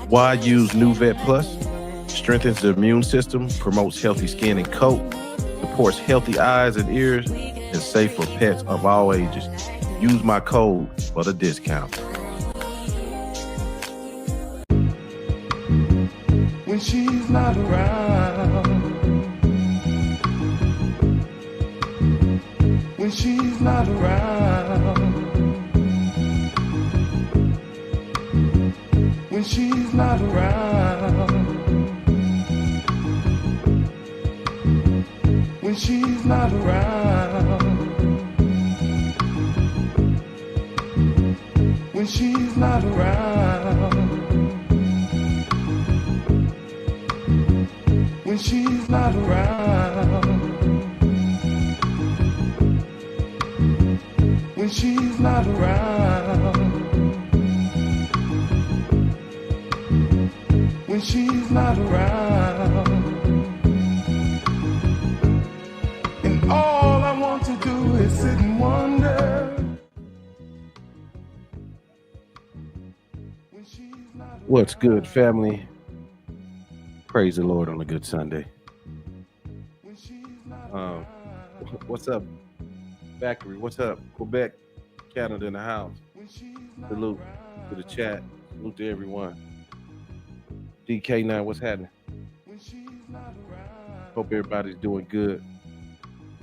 Why use New Vet Plus? Strengthens the immune system, promotes healthy skin and coat, supports healthy eyes and ears, and safe for pets of all ages. Use my code for the discount. When she's not around, when she's not around, when she's not around, when she's not around, when she's not around, when she's not around, when she's not around, when she's not around, and all I want to do is sit and wonder. What's good, family? Praise the Lord on a good Sunday. What's up, Factory? What's up, Quebec, Canada in the house? Salute to the chat. Salute to everyone. DK9, what's happening? Hope everybody's doing good.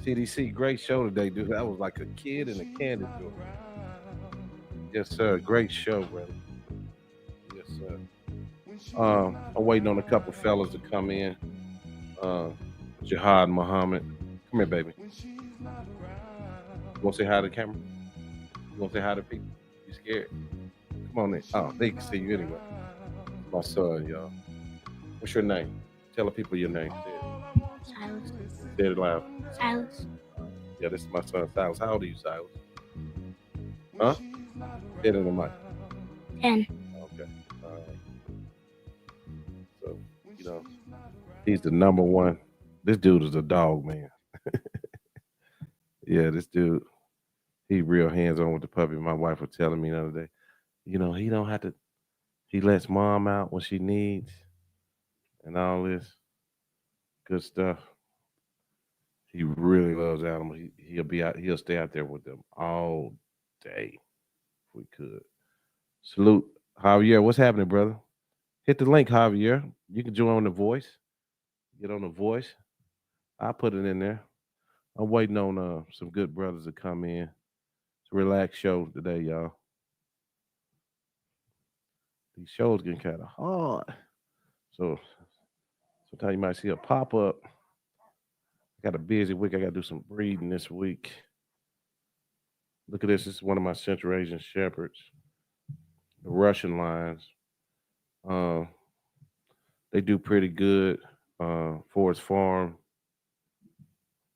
CDC, great show today, dude. I was like a kid in a candy store. Yes, sir. Great show, brother. Yes, sir. I'm waiting on a couple fellas to come in. Jihad Muhammad. Come here, baby. You want to say hi to the camera? You want to say hi to people? You scared? Come on in. Oh, they can see you anyway. My son, y'all. What's your name? Tell the people your name. Silas. Say it loud. Silas. Yeah, this is my son, Silas. How old are you, Silas? Huh? Get in the mic. 10. Okay. All right. So, you know, he's the number one. This dude is a dog, man. Yeah, this dude, he real hands-on with the puppy. My wife was telling me the other day, you know, he don't have to, he lets mom out when she needs and all this good stuff. He really loves animals. He'll stay out there with them all day if we could. Salute, Javier. What's happening, brother? Hit the link, Javier. You can join on The Voice. Get on The Voice. I'll put it in there. I'm waiting on some good brothers to come in. It's a relaxed show today, y'all. These shows getting kind of hard. So sometimes you might see a pop-up. I got a busy week. I got to do some breeding this week. Look at this. This is one of my Central Asian Shepherds. The Russian lines. They do pretty good. Forest Farm,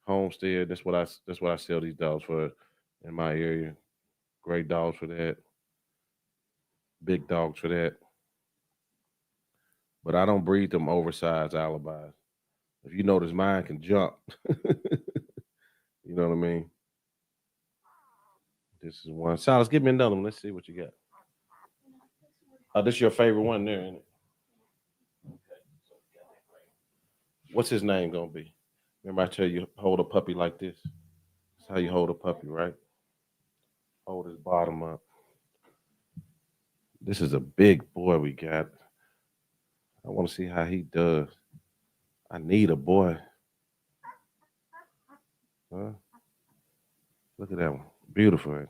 Homestead. That's what I sell these dogs for in my area. Great dogs for that. Big dogs for that. But I don't breed them oversized alibis. If you notice, mine can jump. You know what I mean? This is one. Silas, give me another one. Let's see what you got. Oh, this is your favorite one there, isn't it? What's his name gonna be? Remember I tell you, hold a puppy like this. That's how you hold a puppy, right? Hold his bottom up. This is a big boy we got. I want to see how he does. I need a boy. Huh? Look at that one. Beautiful.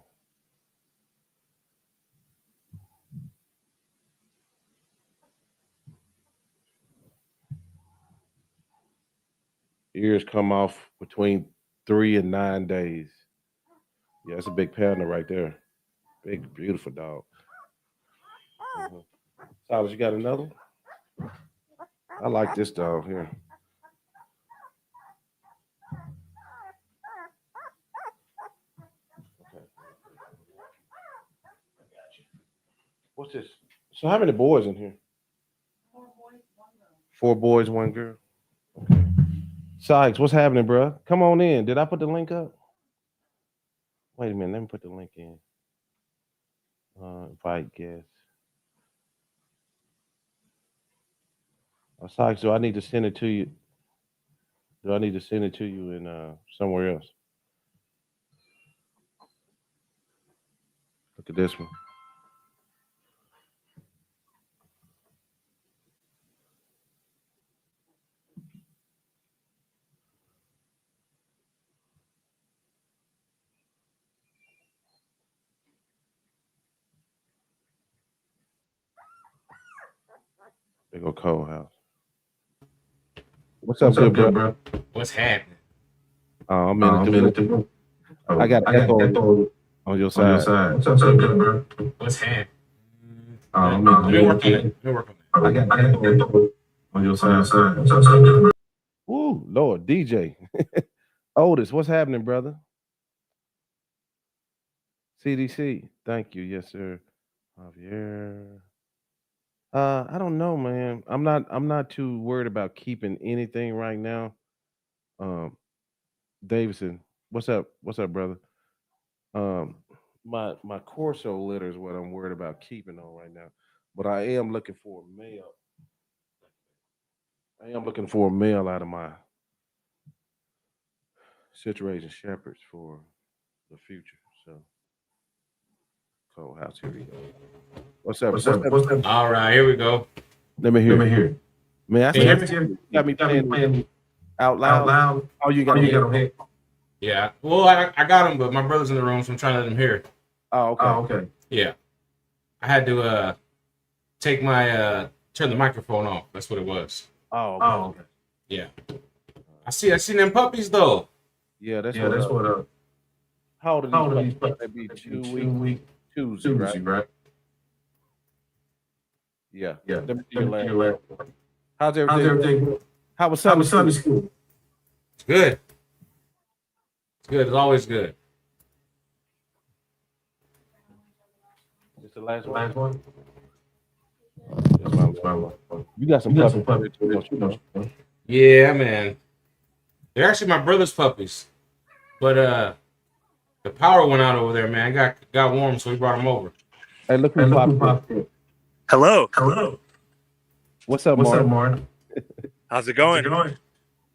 Ears come off between 3 and 9 days. Yeah, that's a big panda right there. Big, beautiful dog. Silas, you got another one? I like this dog here. Okay. What's this? So how many boys in here? 4 boys, 1 girl. Okay. Sykes, what's happening, bro? Come on in. Did I put the link up? Wait a minute. Let me put the link in. Invite guests. Sykes, do I need to send it to you? Do I need to send it to you in somewhere else? Look at this one. Big old cold house. What's up, good bro? What's happening? I'm in the I got echo on your side. What's up, good bro? What's happening? I'm Let me work on it. Let me work on it. I got echo on your side. What's up, good bro? Ooh, Lord, DJ. Otis, what's happening, brother? CDC. Thank you. Yes, sir. Javier. I don't know, man. I'm not too worried about keeping anything right now. Um, Davidson, what's up? What's up, brother? Um, my Corso litter is what I'm worried about keeping on right now. But I am looking for a male. I am looking for a male out of my situation shepherds for the future. So cold house, here we go. What's up? What's up? All right, here we go. Let me hear. Hear. Man, I Can you said hear me? you got me playing out Out loud. loud. Oh, you got on head. Yeah. Well, I got him, but my brother's in the room, so I'm trying to let him hear it. Oh, okay. Okay. Yeah. I had to take my turn the microphone off. That's what it was. Oh, okay. Okay. Yeah. I seen them puppies though. Yeah, that's Yeah, that's what. How old How are old are these these puppies? puppies? That'd be 2 2 weeks. weeks. Tuesday, right? Yeah. Yeah. Let me see Let your me last. see your How's How's everything? everything? How was How Sunday was Sunday school? school? It's good. It's good. It's always good. It's the last The one. last one. That's my last one. You got some puppies, too, don't you know? Yeah, man. They're actually my brother's puppies, but the power went out over there, man. Got warm, so we brought them over. Hey, look who popped in. Hello. What's up, What's up, Mark? Martin? How's it going?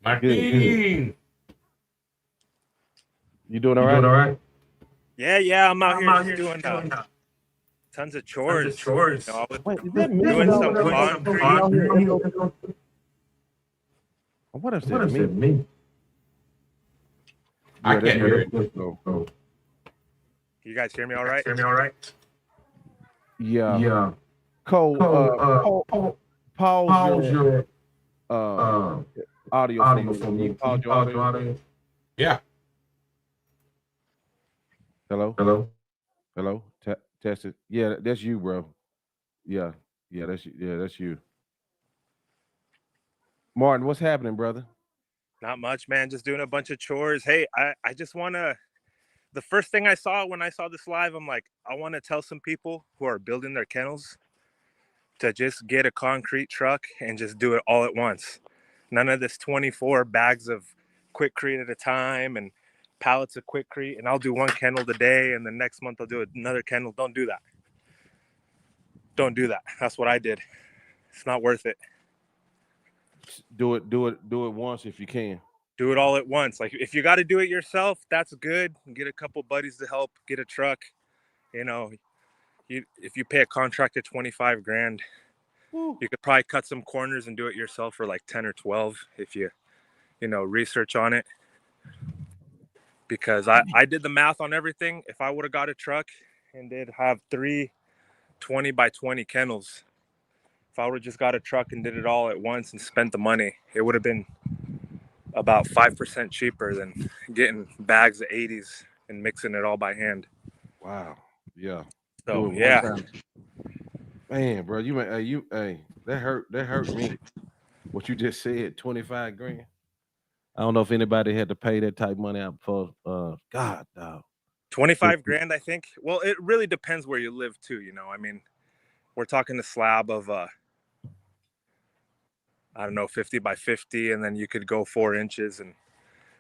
Martin. You doing all You right? doing all right? Yeah, I'm out here just doing tons of chores. You know, I was Wait, is that me? doing some Doing concrete. What if What that's is me? it? Me? I Yeah, can't hear it. Oh. You guys hear me all right? Hear me all right? Yeah. Yeah. Cole, pause your Your audio for me. Pause your audio. Yeah. Hello? Hello? Test it. Yeah, that's you, bro. Yeah, that's you. Yeah, that's you. Martin, what's happening, brother? Not much, man. Just doing a bunch of chores. Hey, I just want to. The first thing I saw when I saw this live, I'm like, I want to tell some people who are building their kennels to just get a concrete truck and just do it all at once. None of this 24 bags of Quickcrete at a time and pallets of Quickcrete, and I'll do one kennel today, and the next month I'll do another kennel. Don't do that. Don't do that. That's what I did. It's not worth it. Do it once if you can. Do it all at once. Like if you got to do it yourself, that's good. Get a couple buddies to help. Get a truck. You know, if you pay a contractor 25 grand, you could probably cut some corners and do it yourself for like 10 or 12 if you research on it. Because I did the math on everything. If I would have got a truck and did have 3 20 by 20 kennels, if I would have just got a truck and did it all at once and spent the money, it would have been about 5% cheaper than getting bags of 80s and mixing it all by hand. Wow. Yeah. So Do it yeah. one time. Man, bro, that hurt me. What you just said, 25 grand. I don't know if anybody had to pay that type of money out for God, dog. 25 grand, I think. Well, it really depends where you live too, I mean, we're talking a slab of I don't know, 50 by 50, and then you could go 4 inches, and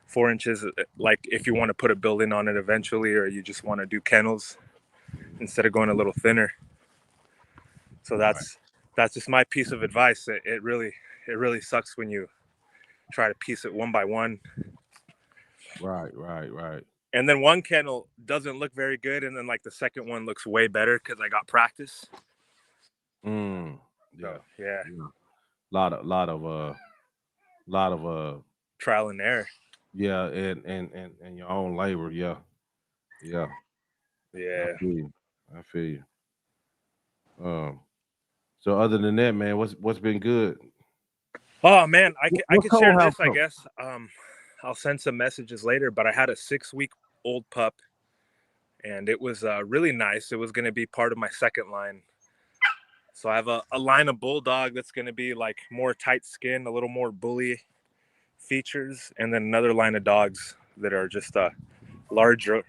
4 inches, like if you want to put a building on it eventually, or you just want to do kennels instead of going a little thinner. So that's that's just my piece of advice. It really sucks when you try to piece it one by one. Right. And then one kennel doesn't look very good, and then like the second one looks way better because I got practice. Yeah. So, yeah. Lot of Trial and error. yeah, and your own labor. Yeah. Yeah. I feel you. So other than that, man, what's been good? Oh man, I What could share cold house this, I coat? guess. I'll send some messages later, but I had a 6-week old pup, and it was really nice. It was going to be part of my second line. So I have a line of bulldog that's going to be like more tight skin, a little more bully features, and then another line of dogs that are just larger,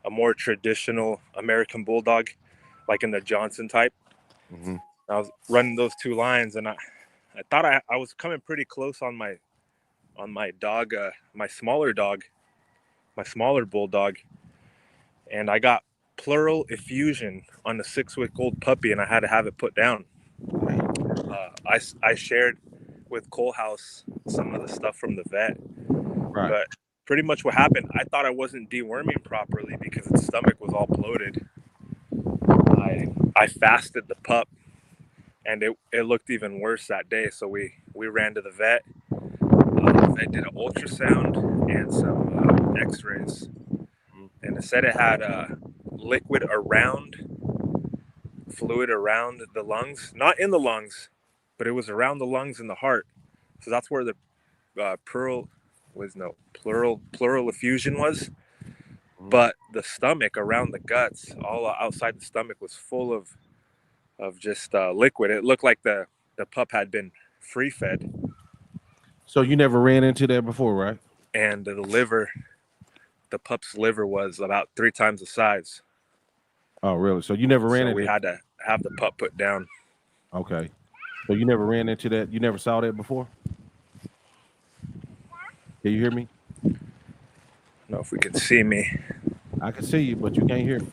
a more traditional American bulldog, like in the Johnson type. Mm-hmm. I was running those two lines, and I thought I was coming pretty close on my dog, my smaller bulldog, and I got pleural effusion on the 6-week old puppy, and I had to have it put down. I shared with Cole House some of the stuff from the vet, Right. but pretty much what happened, I thought I wasn't deworming properly because its stomach was all bloated. I fasted the pup, and it looked even worse that day. So we ran to the vet. The vet did an ultrasound and some X-rays, and it said it had fluid around the lungs, not in the lungs, but it was around the lungs and the heart. So that's where the pleural effusion was. But the stomach around the guts, all outside the stomach, was full of just liquid. It looked like the pup had been free fed. So you never ran into that before, right? And the pup's liver was about 3 times the size. Oh, really? So you never ran So into we had to have the pup put down. Okay. So you never ran into that? You never saw that before? Can you hear me? I don't know if we can see me. I can see you, but you can't hear me.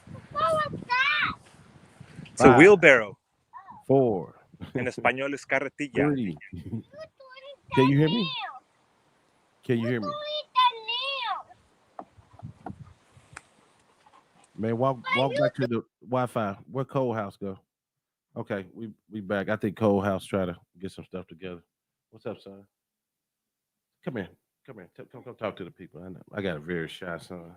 It's a wheelbarrow. 4. En español es carretilla. 3. Can you hear me? Can you hear me? Man, walk back to the Wi-Fi. Where Cole House go? Okay, we back. I think Cole House try to get some stuff together. What's up, son? Come here. Come talk to the people. I got a very shy son.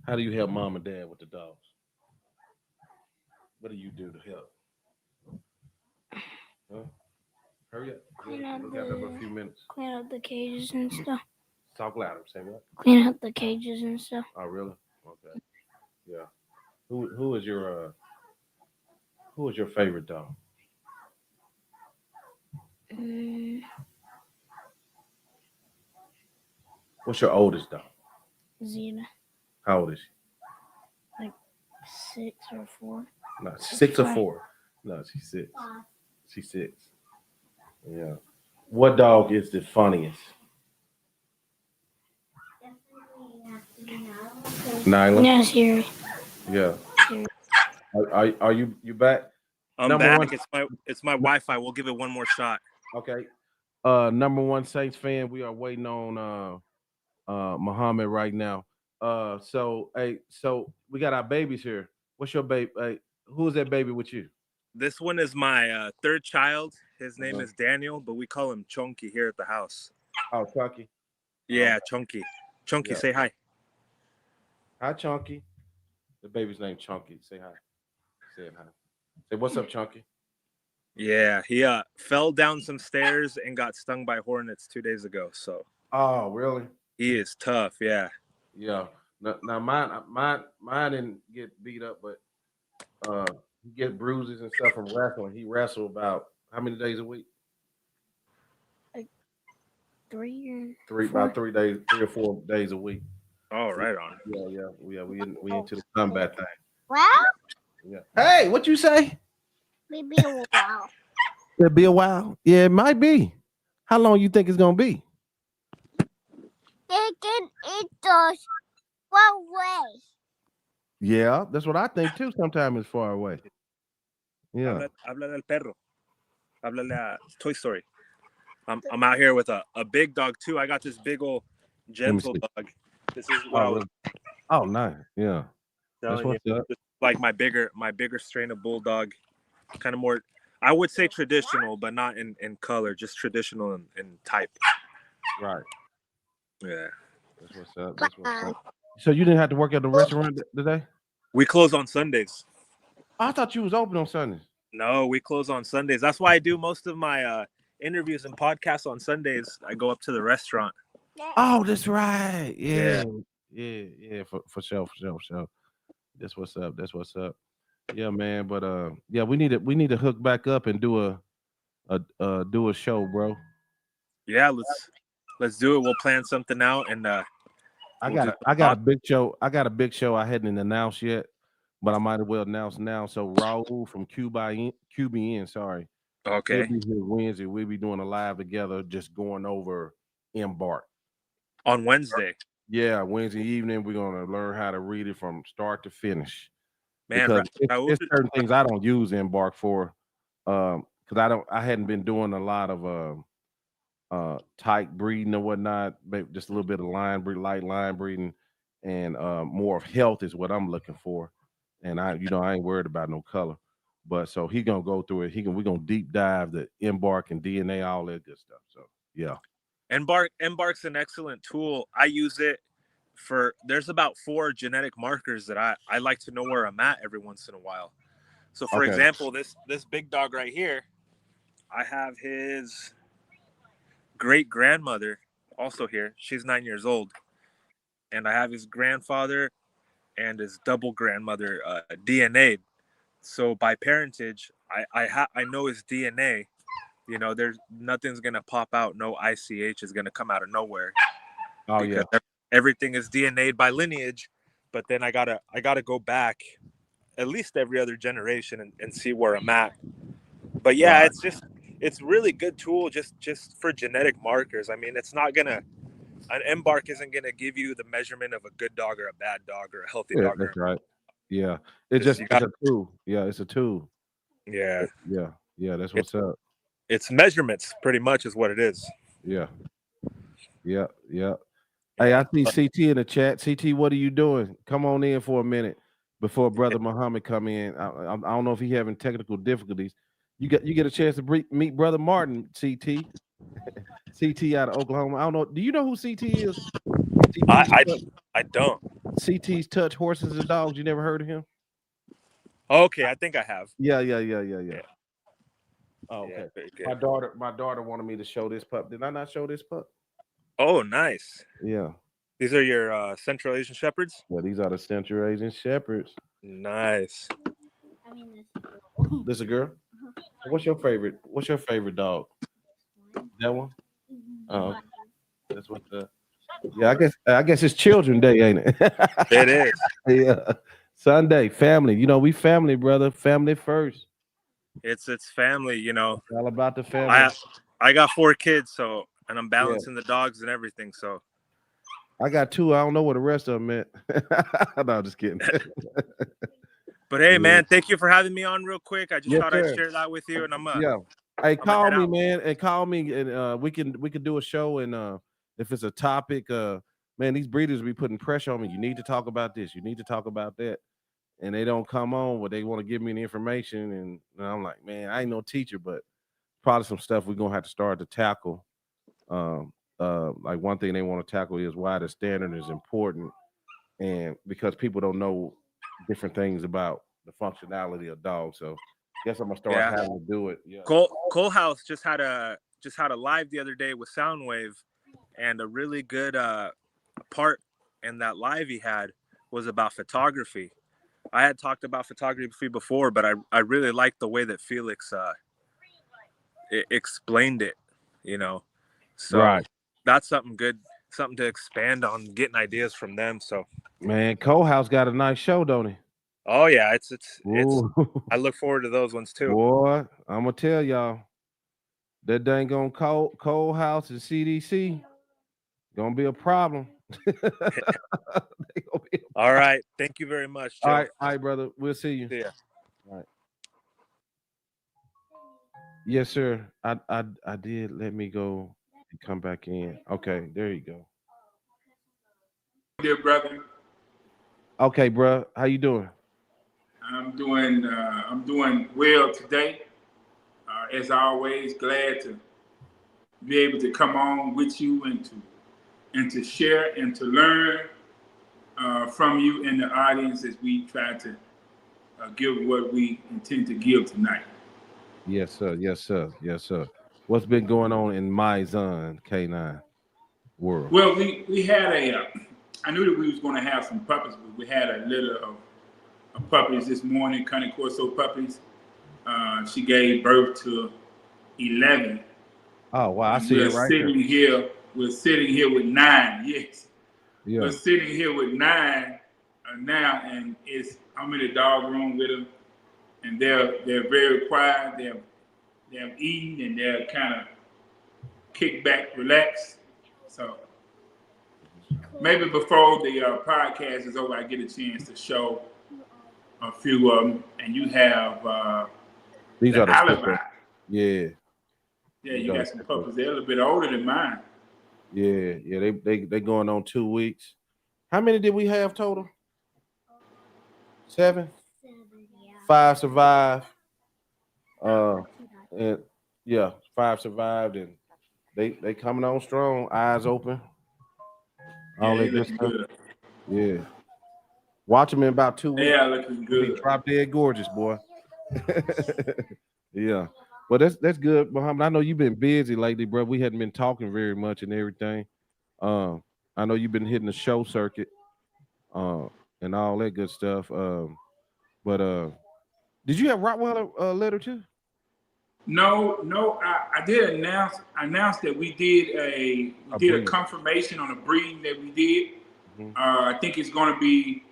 How do you help mom and dad with the dogs? What do you do to help? Huh? Hurry up. We got a few minutes. Clean up the cages and stuff. Talk louder. Say what? Clean up the cages and stuff. Oh, really? Okay. Yeah. Who is your favorite dog? What's your oldest dog? Zena, How old is she? like 6 or 4. No, 6 or 4. No, she's 6. She's 6. Yeah. What dog is the funniest? Nyla? Yeah, Siri. Yeah. Are you back? I'm Number back. one. It's my Wi-Fi. We'll give it one more shot. Okay. Number one Saints fan. We are waiting on Muhammad right now. So we got our babies here. What's your baby? Who is that baby with you? This one is my 3rd child. His name is Daniel, but we call him Chunky here at the house. Oh, Chunky. Yeah, Chunky. Chunky, Yeah. say hi. Hi, Chunky. The baby's name Chunky. Say hi. Say hi. Say what's up, Chunky. Yeah, he fell down some stairs and got stung by hornets 2 days ago. So. Oh, really? He is tough. Yeah. Yeah. Now mine didn't get beat up, but he get bruises and stuff from wrestling. He wrestled about how many days a week? Like 3 about 3 days, 3 or 4 days a week. Oh, right on. Yeah. We into the combat thing. Well, Yeah. Hey, what you say? maybe a while. It'll be a while. Yeah, it might be. How long you think it's gonna be? They can eat those one way. Yeah, that's what I think too. Sometimes it's far away. Yeah. Habla del perro. Háblale a Toy Story. I'm out here with a big dog too. I got this big old Let me gentle see. dog. This is what Oh, I was really? Oh, nice. Yeah. That's telling you. what's up. This is like my bigger strain of bulldog. Kind of more, I would say traditional, but not in color, just traditional in type. Right. Yeah. That's what's up. That's what's up. So you didn't have to work at the restaurant today? We close on Sundays. I thought you was open on Sundays. No, we close on Sundays. That's why I do most of my interviews and podcasts on Sundays. I go up to the restaurant. Oh, that's right. Yeah. Yeah. For sure. That's what's up. That's what's up. Yeah, man. But yeah, we need to hook back up and do a show, bro. Yeah, let's do it. We'll plan something out and we'll I got a big show. I got a big show I hadn't announced yet, but I might as well announce now. So Raul from QBN, sorry. He'll Okay. be here Wednesday. We'll be doing a live together, just going over Embark. On Wednesday. Yeah, Wednesday evening, we're gonna learn how to read it from start to finish. Man, Because Raul, it's certain things I don't use Embark for. Because I hadn't been doing a lot of tight breeding or whatnot, maybe just a little bit of light line breeding, and more of health is what I'm looking for. And I ain't worried about no color. But so he gonna go through it. We're gonna deep dive the Embark and DNA, all that good stuff. So yeah. Embark's an excellent tool. I use it for, there's about 4 genetic markers that I like to know where I'm at every once in a while. So for Okay. example, this big dog right here, I have his great grandmother also here. She's 9 years old. And I have his grandfather and his double grandmother DNA'd. So by parentage, I know his DNA. You know, there's nothing's gonna pop out. No ICH is gonna come out of nowhere Oh because yeah. everything is DNA'd by lineage. But then I gotta go back at least every other generation and see where I'm at. But yeah, Right. it's really good tool just for genetic markers. I mean, it's not gonna, an Embark isn't gonna give you the measurement of a good dog or a bad dog or a healthy Yeah, dog. that's right. Yeah. Just you It's got, a tool. Yeah, it's a tool. yeah, Yeah, that's it's what's up. it's measurements pretty much is what it is. Yeah. Yeah. Hey, Yeah. I see CT in the chat. CT, what are you doing? Come on in for a minute before Brother Muhammad come in. I don't know if he having technical difficulties. You get a chance to meet Brother Martin, CT. CT out of Oklahoma. I don't know. Do you know who CT is? I don't. CT's touch horses and dogs. You never heard of him? Okay, I think I have. Yeah. Yeah. Oh, okay. Yeah, very good. My daughter wanted me to show this pup. Did I not show this pup? Oh, nice. Yeah. These are your Central Asian Shepherds? Well, these are the Central Asian Shepherds. Nice. I mean, This a girl? What's your favorite dog? That one? Oh, that's what the. Yeah, I guess it's Children's Day, ain't it? It is. Yeah, Sunday, family. You know, we family, brother. Family first. It's family, you know. It's all about the family. I got 4 kids, so, and I'm Yeah. balancing the dogs and everything, so. I got 2. I don't know where the rest of them at. No, I'm just kidding. But hey, Yeah. man, thank you for having me on real quick. I just Yes, thought sir. I'd share that with you, and I'm Yeah. Hey, I'm call head me, out. man, and call me, and we can do a show, and if it's a topic, man, these breeders be putting pressure on me. You need to talk about this. You need to talk about that, and they don't come on, but they want to give me the information, and I'm like, man, I ain't no teacher, but probably some stuff we're gonna have to start to tackle. Like one thing they want to tackle is why the standard is important, and because people don't know different things about the functionality of dogs. So guess I'm gonna start Yeah. having to do it. Yeah. Cole House just had a live the other day with Soundwave, and a really good part in that live he had was about photography. I had talked about photography before, but I really liked the way that Felix explained it, you know. So Right. that's something good, something to expand on, getting ideas from them. So Man, Cole House got a nice show, don't he? oh yeah, it's Ooh. I look forward to those ones too. Boy, I'm gonna tell y'all that dang on Cole House and CDC gonna be a problem. All right, thank you very much, Joe. All right, brother. We'll see you. See ya. All right. Yes, sir. I did. Let me go and come back in. Okay, there you go. Dear brother, Okay, bro. How you doing? I'm doing well today. As always, glad to be able to come on with you and to share and to learn from you and the audience as we try to give what we intend to give tonight. Yes, sir. Yes, sir. Yes, sir. What's been going on in Mizan K9 world? Well, we had I knew that we was going to have some puppies, but we had a litter of puppies this morning, Corso puppies. She gave birth to 11, Oh wow, I and see it right there. We're sitting here with 9. Yes, we're Yeah. sitting here with 9 now, and I'm in the dog room with them, and they're very quiet. They're eating and they're kind of kick back, relaxed. So maybe before the podcast is over, I get a chance to show a few of them, and you have These are the the alibi. special. Yeah. Yeah, These you are the got some special. puppies. They're a little bit older than mine. Yeah, yeah. They going on 2 weeks. How many did we have total? 7. 7, yeah. 5 survived. And yeah, 5 survived, and they coming on strong, eyes open, Yeah, all they that good looking stuff. good. Yeah, watch them in about 2 weeks. They are looking Gonna be good. drop dead gorgeous, boy. Yeah, but that's good, Muhammad. I know you've been busy lately, bro. We hadn't been talking very much and everything. Um, I know you've been hitting the show circuit, uh, and all that good stuff. But did you have Rottweiler letter too? No, I did announce that we A did a breeder. confirmation on a breeding that we did. Hmm. I think it's going to be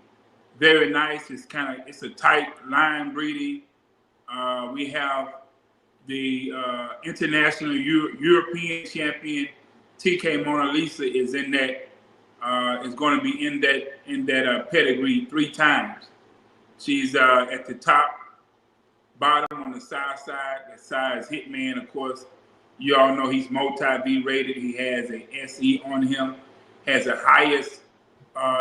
very nice. It's a tight line breeding. We have the international European champion TK Mona Lisa is in that. Is going to be in that pedigree 3 times. She's at the top, bottom on the side. The side is Hitman, of course. You all know he's multi-V rated. He has a SE on him. Has the highest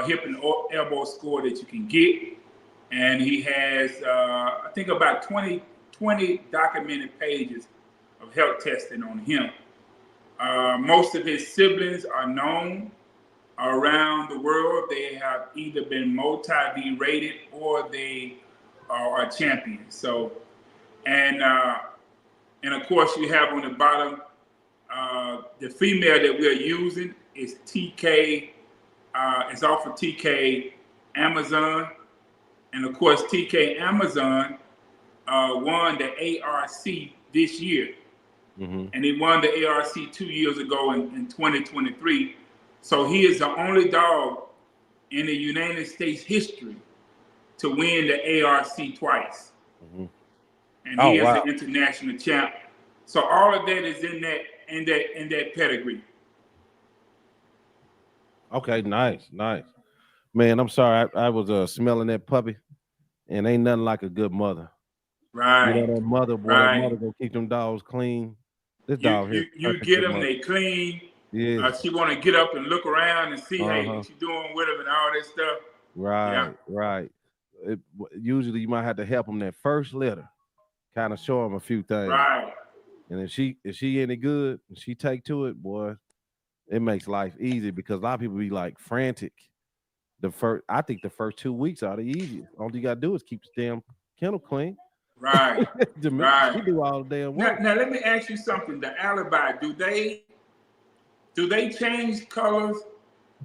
hip and elbow score that you can get, and he has I think about 20 documented pages of health testing on him. Most of his siblings are known around the world. They have either been multi-V rated or they are champions. So, and uh, and of course, you have on the bottom the female that we're using is TK. It's off of TK Amazon, and of course, TK Amazon won the ARC this year, Hmm. and he won the ARC 2 years ago in 2023. So he is the only dog in the United States history to win the ARC twice, Hmm. and Oh he is the wow. international champ. So all of that is in that pedigree. Okay, nice, nice. Man, I'm sorry. I was smelling that puppy, and ain't nothing like a good mother. You know Right, that mother, boy. That right. mother gonna keep them dogs clean. This You dog here you is you perfect get good them, mother. they clean. Yes. She want to get up and look around and see, Uh hey, huh. what you doing with them and all this stuff. Yeah, Right. Right. Usually you might have to help them that first litter, kind of show them a few things, right, and if she any good, and she take to it, boy, it makes life easy because a lot of people be like frantic. I think the first 2 weeks are the easiest. All you gotta do is keep the damn kennel clean. right, She right. do all the damn Now, work. now let me ask you something. The alibi, do they change colors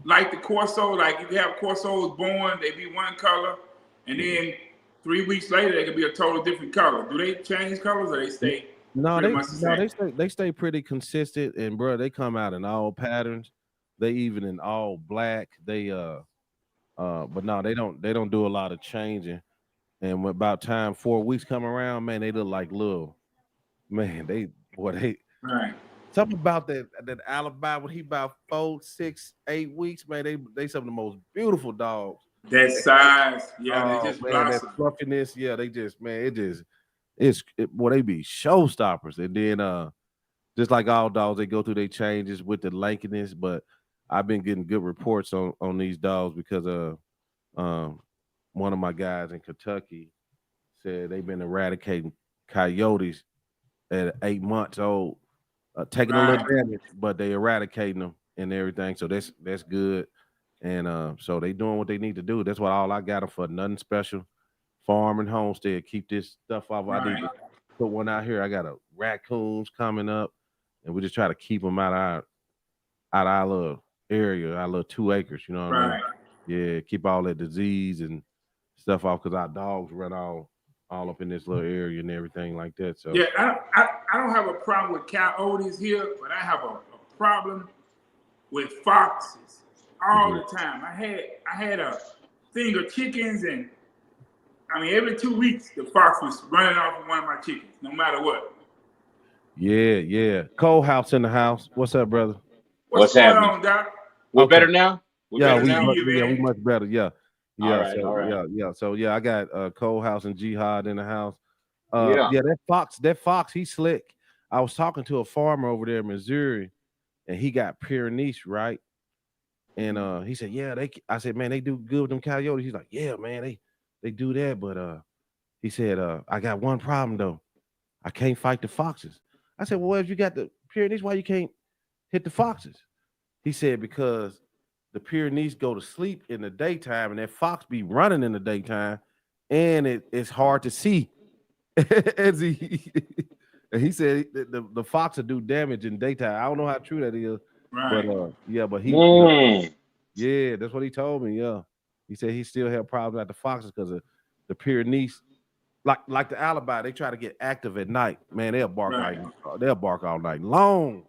like the Corso? Like if you have Corsos born, they be one color, and then 3 weeks later they could be a total different color. Do they change colors or they N- stay No, pretty they much the no, same? they stay pretty consistent, and bro, they come out in all patterns. They even in all black. But no, they don't do a lot of changing. And when about time 4 weeks come around, man, they look like little man. They Right. something about that alibi when he about 4, 6, 8 weeks, man. They some of the most beautiful dogs. That size, yeah, they Oh just man, that blossom. fluffiness, yeah, they just man, it just Boy, they be showstoppers. And then just like all dogs, they go through their changes with the lankiness. But I've been getting good reports on these dogs because um one of my guys in Kentucky said they've been eradicating coyotes at 8 months old, taking a little Right. damage, but they eradicating them and everything. So that's good. And so they doing what they need to do. That's what all I got them for. Nothing special. Farm and homestead. Keep this stuff off. I need Right. to put one out here. I got a raccoons coming up, and we just try to keep them out of our little area, our little 2 acres. You know what I mean? Right. Yeah, keep all that disease and stuff off because our dogs run all up in this little area and everything like that. So Yeah, I don't have a problem with coyotes here, but I have a problem with foxes all mhm. the time. I had a thing of chickens, and I mean every 2 weeks the fox was running off of one of my chickens, no matter what. Yeah. Cole House in the house. What's up, brother? What's What's going happening? on, Doc? We're Okay. better now. We're Yeah, Good better to see now. you, we man. much better. Yeah. All Yeah. right. So All right. yeah. So yeah, I got Cole House and Jihad in the house. Yeah. Yeah, that fox, he's slick. I was talking to a farmer over there in Missouri, and he got Pyrenees, right? And he said, yeah, I said, man, they do good with them coyotes. He's like, yeah, man, they do that, but he said, I got one problem though. I can't fight the foxes. I said, well, if you got the Pyrenees, why you can't hit the foxes? He said, because the Pyrenees go to sleep in the daytime, and that fox be running in the daytime, and it's hard to see. As he and he said the fox will do damage in daytime. I don't know how true that is, but Right. yeah, but Mm. yeah, that's what he told me. Yeah, he said he still had problems at the foxes because of the Pyrenees. Like the alibi, they try to get active at night. Man, Right. they'll bark all night long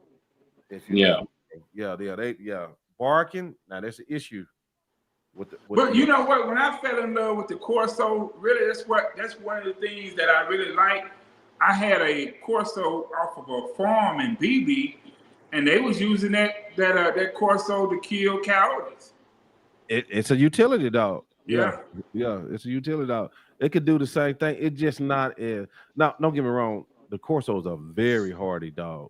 if you let Yeah. them. Yeah, barking. Now that's an issue with But the you know what? When I fell in love with the Corso, really, that's one of the things that I really like. I had a Corso off of a farm in BB, and they was using that Corso to kill coyotes. it's a utility dog. Yeah, Yeah. yeah, it's a utility dog. It could do the same thing. It's just not as now. Don't get me wrong. The Corso is a very hardy dog,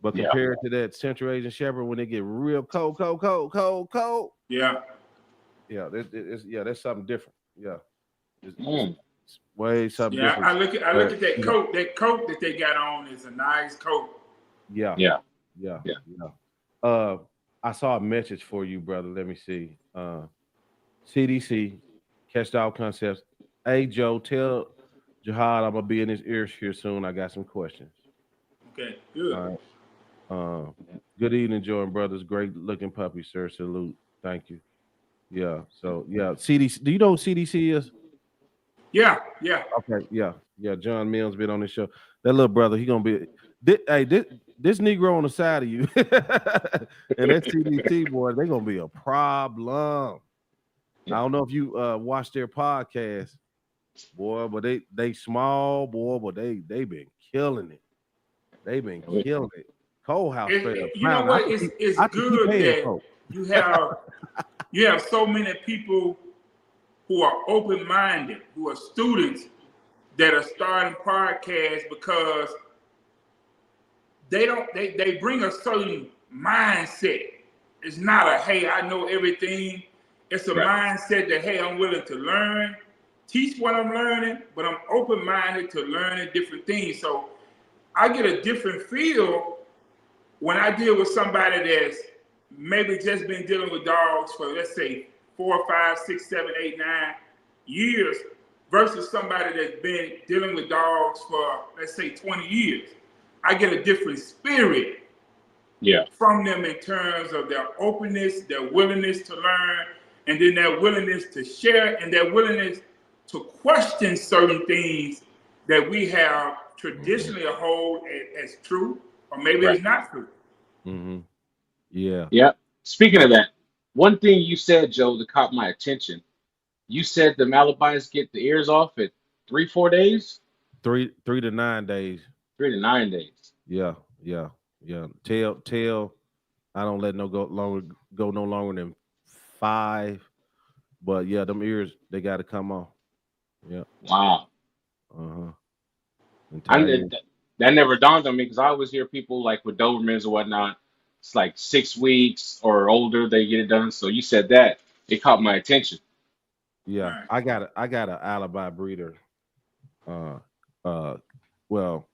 but Yeah. compared to that Central Asian Shepherd, when they get real cold, Yeah. yeah, that's something different. Yeah, Mm. it's way something Yeah. different. I look But at that you know, coat. That coat that they got on is a nice coat. yeah, Yeah. yeah, Yeah. yeah. I saw a message for you, brother. Let me see. CDC, Catch Dog Concepts. Hey, Joe, tell Jihad I'm gonna be in his ears here soon. I got some questions. Okay. Good. All right. Good evening, Joe and brothers. Great looking puppy, sir. Salute. Thank you. Yeah. So yeah, CDC. Do you know who CDC is? Yeah. Yeah. Okay. Yeah. John Mills been on this show. That little brother, he gonna be. This Negro on the side of you, and that CDC boy, they gonna be a problem. I don't know if you watch their podcast, boy, but they small, boy, but they been killing it. They been killing it. Cole House straight up You know clown. what? It's I think he good paying that folks. you have so many people who are open minded, who are students that are starting podcasts because they bring a certain mindset. It's not a hey, I know everything. It's a Right. mindset that hey, I'm willing to learn, teach what I'm learning, but I'm open minded to learning different things. So I get a different feel when I deal with somebody that's maybe just been dealing with dogs for let's say 4, 5, 6, 7, 8, 9 years versus somebody that's been dealing with dogs for let's say 20 years. I get a different spirit Yeah. from them in terms of their openness, their willingness to learn, and then their willingness to share and their willingness to question certain things that we have traditionally hold as true, or maybe Right. it's not true. Mm-hmm. Yeah. Yeah. Speaking of that, one thing you said, Joe, that caught my attention. You said the Malibis get the ears off at 3, 4 days, 3 to 9 days. 3 to 9 days. Yeah. Tail. I don't let go no longer than 5. But yeah, them ears they got to come off. Yeah. Wow. Uh huh. I entire year. that never dawned on me because I always hear people like with Dobermans or whatnot. It's like 6 weeks or older they get it done. So you said that it caught my attention. Yeah, Right. I got an alibi breeder. Uh, uh, well,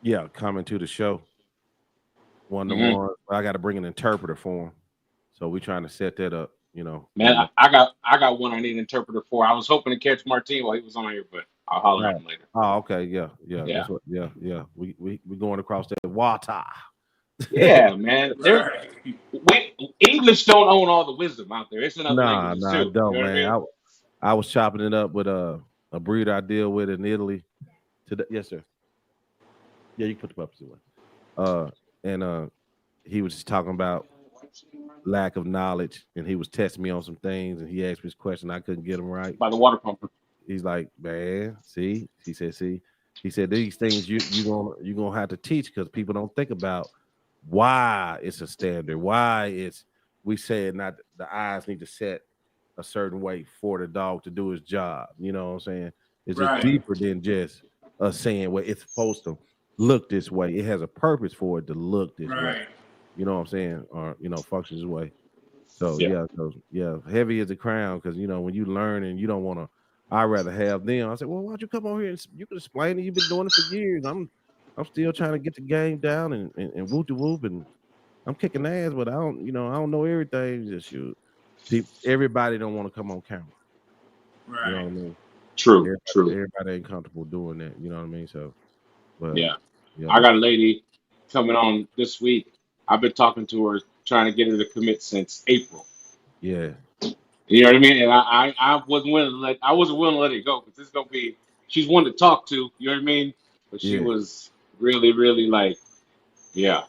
yeah, coming to the show. One of the Hmm. ones I got to bring an interpreter for him. So we trying to set that up. Man, I got one I need an interpreter for. I was hoping to catch Martin while he was on here, but I'll holler at Oh, him later. oh, okay, yeah, yeah. Yeah. That's what. Yeah, yeah. We going across that water. Yeah, man. Right. English don't own all the wisdom out there. It's in other Nah, languages nah, I too. You don't, know what I man. mean? I was chopping it up with a breeder I deal with in Italy. Today, yes, sir. Yeah, you can put the puppies away. Uh, and he was just talking about lack of knowledge, and he was testing me on some things, and he asked me this question. I couldn't get him right. By the water pump. He's like, man, see, he said these things you gonna have to teach because people don't think about why it's a standard, why it's we said not the eyes need to set a certain way for the dog to do his job. You know what I'm saying? It's just Right. deeper than just us saying well it's supposed to look this way. It has a purpose for it to look this way. Right. You know what I'm saying? Or function this way. So Yeah. yeah, heavy is the crown because when you learn and you don't want to. I'd rather have them. I said, well, why don't you come over here and you can explain it? You've been doing it for years. I'm still trying to get the game down and whoop de whoop and I'm kicking ass, but I don't know everything. Just shoot. Everybody don't want to come on camera. You know Right. what I mean? True. Everybody, True. everybody ain't comfortable doing that. You know what I mean? So, but Yeah. yeah, I got a lady coming on this week. I've been talking to her, trying to get her to commit since April. yeah, You know what I mean? And I wasn't willing to let it go because it's gonna be she's one to talk to. You know what I mean? But she yeah, was really, really like, yeah,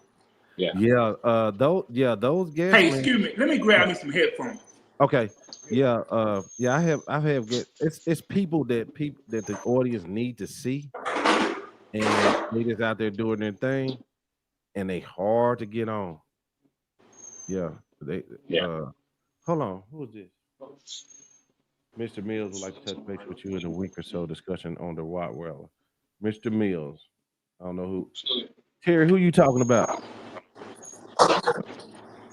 yeah. yeah. Those guests, Hey, man. excuse me. Let me grab me some headphones. Okay. Yeah, yeah, I have get it's people that the audience need to see and they just out there doing their thing and they hard to get on. Yeah. They Yeah. hold on, who is this? Mr. Mills would like to touch base with you in a week or so discussion on the Rottweiler. Mr. Mills. I don't know who Terry, who you talking about?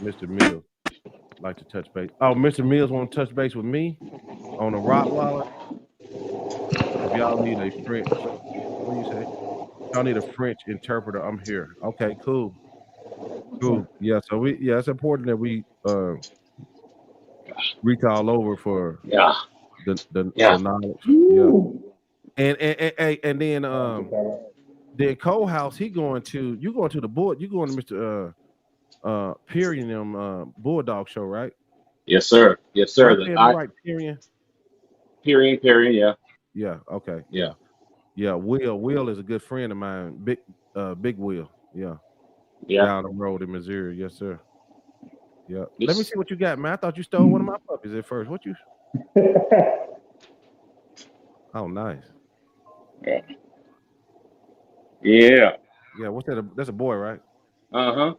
Mr. Mills like to touch base. Oh, Mr. Mills want to touch base with me on a Rottweiler. If y'all need a French, what do you say? Y'all need a French interpreter. I'm here. Okay, cool. Cool. Yeah, so it's important that we reach all over for Yeah. the Yeah. knowledge. Yeah. And then Cole House, you going to the board, you going to Mr. Period Bulldog show, right? Yes, sir. Yes, Am I sir. The saying it I right, Period? Period. Yeah. Yeah, okay, Yeah. yeah. Yeah, Will is a good friend of mine. Big Will. Yeah. Yeah. Down the road in Missouri. Yes, sir. Yeah. Let me This. see what you got, man. I thought you stole one of my puppies at first. What you? Oh, nice. Yeah. Yeah. Yeah. What's that? That's a boy, right? Uh-huh.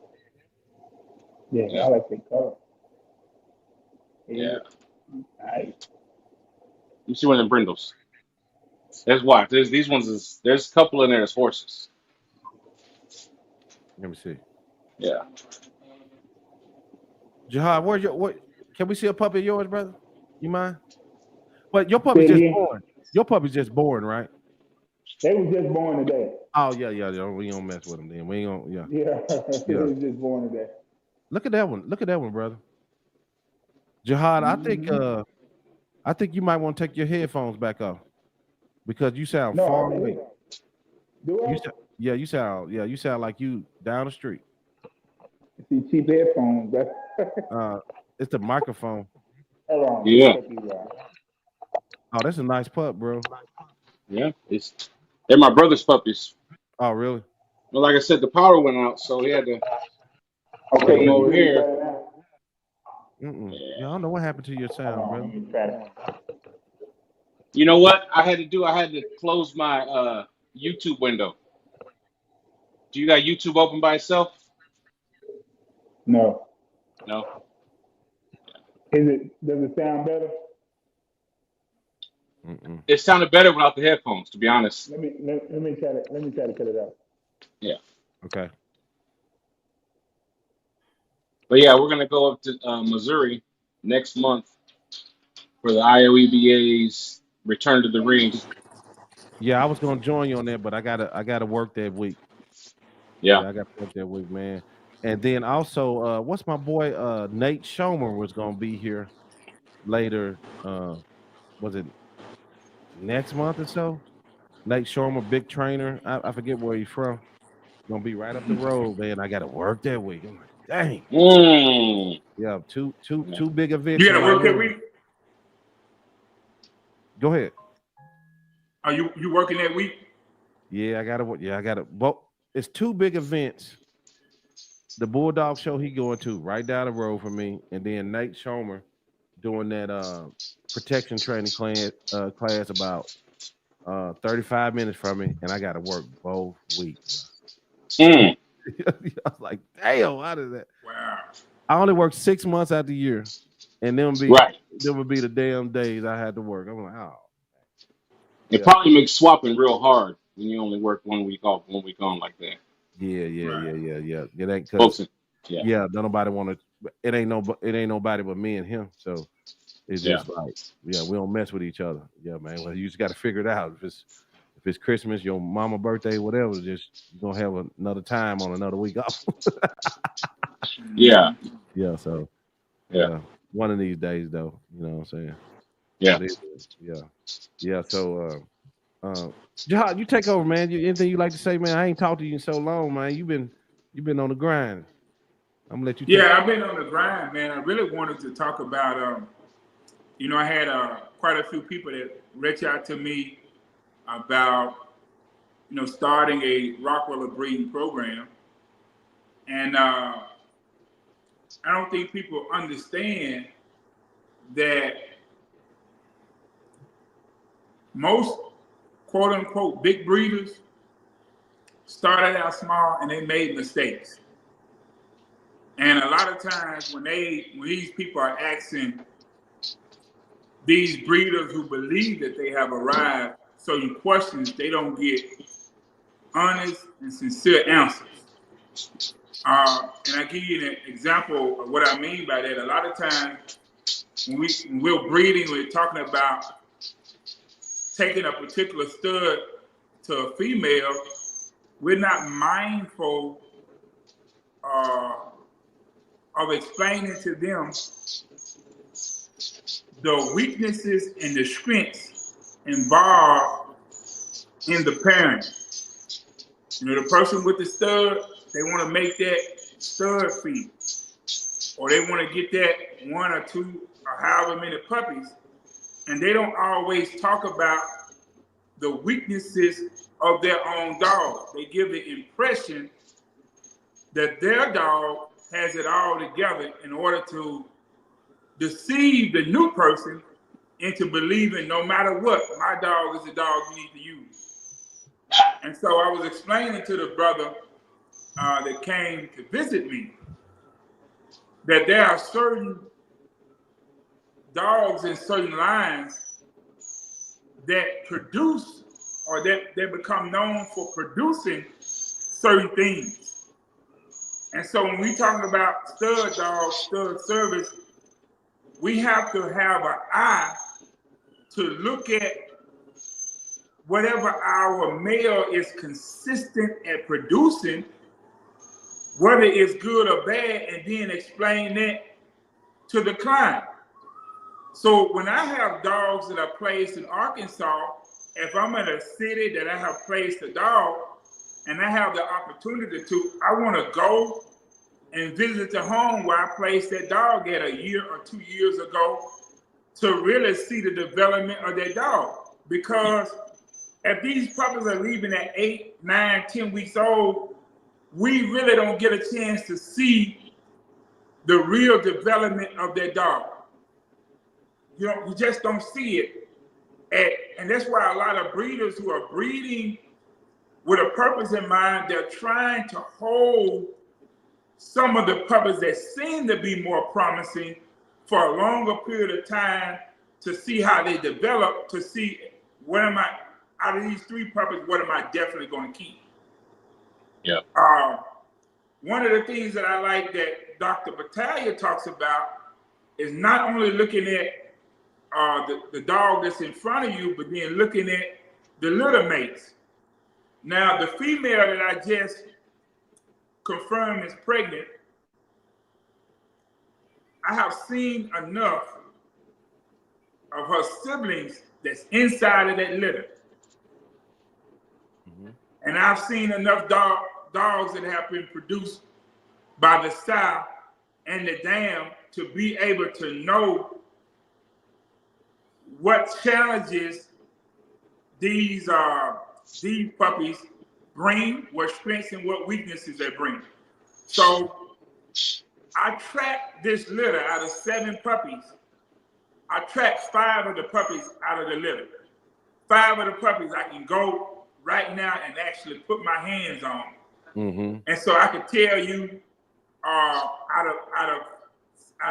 Yeah, Yeah. I like the color. Yeah. Nice. You see one of the brindles. There's what? These ones there's a couple in there as horses. Let me see. Yeah. Jihad, where's your what? Can we see a puppy of yours, brother? You mind? But your Say puppy's it just again. born. Your puppy's just born, right? They was just born today. Oh yeah. We don't mess with them then. We ain't gonna. Yeah, they Yeah. was just born today. Look at that one. Look at that one, brother. Jihad, Mm-hmm. I think you might want to take your headphones back off because you sound No, far I away. did. Do I? You sound like you down the street. See cheap headphones. That's It's the microphone. hold on. Let me Yeah. check these out. Oh, that's a nice pup, bro. Yeah. They're my brother's puppies. Oh, really? Well, like I said, the power went out, so he had to Yeah, bring Okay, them can you over hear me here. better now? mm-mm. Yeah. Yeah, I don't know what happened to your Hold sound, on, brother. let me try to. You know what I had to do? I had to close my YouTube window. Do you got YouTube open by itself? No. No. Does it sound better? Mm-mm. It sounded better without the headphones, to be honest. Let me try to cut it out. Yeah. Okay. But yeah, we're gonna go up to Missouri next month for the IOEBA's Return to the Ring. Yeah, I was gonna join you on that, but I gotta work that week. Yeah. Yeah, I got to work that week, man. And then also, what's my boy Nate Schomer was gonna be here later. Was it next month or so? Nate Schomer, big trainer. I forget where he's from. Gonna be right up the road, man. I gotta work that week. I'm like, dang. Mm. Yeah, two two Yeah. two big events You in got to work that Miami. week? Go ahead. Are you working that week? Yeah, I gotta work. Yeah, I gotta. Well, it's two big events. The Bulldog show he going to right down the road from me, and then Nate Schomer doing that protection training class about 35 minutes from me, and I got to work both weeks. Mm. I was like, damn, how did that? Wow. I only work 6 months out the year, and Right. them would be the damn days I had to work. I'm like, oh, It yeah, probably makes swapping real hard when you only work 1 week off, 1 week on like that. Right. yeah. It ain't Folks, because yeah, don't nobody want to. It ain't nobody but me and him. So it's yeah, just like, yeah, we don't mess with each other. Yeah, man. Well, you just got to figure it out. If it's Christmas, your mama birthday, whatever, just you're gonna have another time on another week off. yeah, Yeah, so yeah, yeah, one of these days though, you know what I'm saying. yeah. But yeah. So, Jihad, you take over, man. Anything you like to say, man? I ain't talked to you in so long, man. You've been on the grind. I'm gonna let you take. Yeah, I've been on the grind, man. I really wanted to talk about, I had quite a few people that reach out to me about, starting a Rockwell breeding program. And I don't think people understand that most quote unquote big breeders started out small and they made mistakes. And a lot of times when these people are asking these breeders who believe that they have arrived certain questions, they don't get honest and sincere answers. And I give you an example of what I mean by that. A lot of times when we're breeding, we're talking about taking a particular stud to a female. We're not mindful of explaining to them the weaknesses and the strengths involved in the pairing. The person with the stud, they want to make that stud feed, or they want to get that one or two or however many puppies, and they don't always talk about the weaknesses of their own dog. They give the impression that their dog has it all together in order to deceive the new person into believing no matter what, my dog is the dog you need to use. And so I was explaining to the brother that came to visit me that there are certain dogs in certain lines that produce or that they become known for producing certain things. And so when we talking about stud dogs, stud service, we have to have an eye to look at whatever our male is consistent at producing, whether it's good or bad, and then explain that to the client. So when I have dogs that are placed in Arkansas, if I'm in a city that I have placed a dog and I have the opportunity to, I want to go and visit the home where I placed that dog at a year or 2 years ago to really see the development of that dog. Because if these puppies are leaving at 8, 9, 10 weeks old, we really don't get a chance to see the real development of that dog. We just don't see it. And that's why a lot of breeders who are breeding with a purpose in mind, they're trying to hold some of the puppies that seem to be more promising for a longer period of time to see how they develop, to see what am I, out of these 3 puppies, what am I definitely going to keep? Yeah. One of the things that I like that Dr. Battaglia talks about is not only looking at the dog that's in front of you, but then looking at the litter mates. Now, the female that I just confirmed is pregnant, I have seen enough of her siblings that's inside of that litter. And I've seen enough dogs that have been produced by the sow and the dam to be able to know what challenges these puppies bring, what strengths and what weaknesses they bring. So I tracked this litter out of 7 puppies. I tracked 5 of the puppies out of the litter. 5 of the puppies I can go right now and actually put my hands on. And so I can tell you, out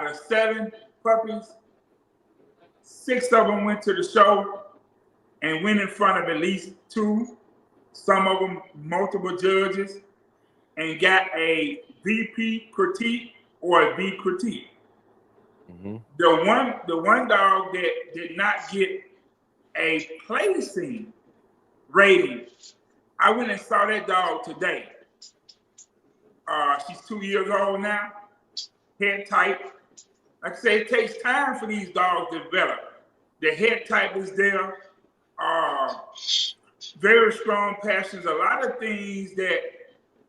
of 7 puppies, 6 of them went to the show and went in front of at least 2, some of them multiple judges, and got a VP critique or a B critique. The one dog that did not get a placing rating, I went and saw that dog today. She's 2 years old now, head type. Like I say, it takes time for these dogs to develop. The head type is there, very strong passions. A lot of things that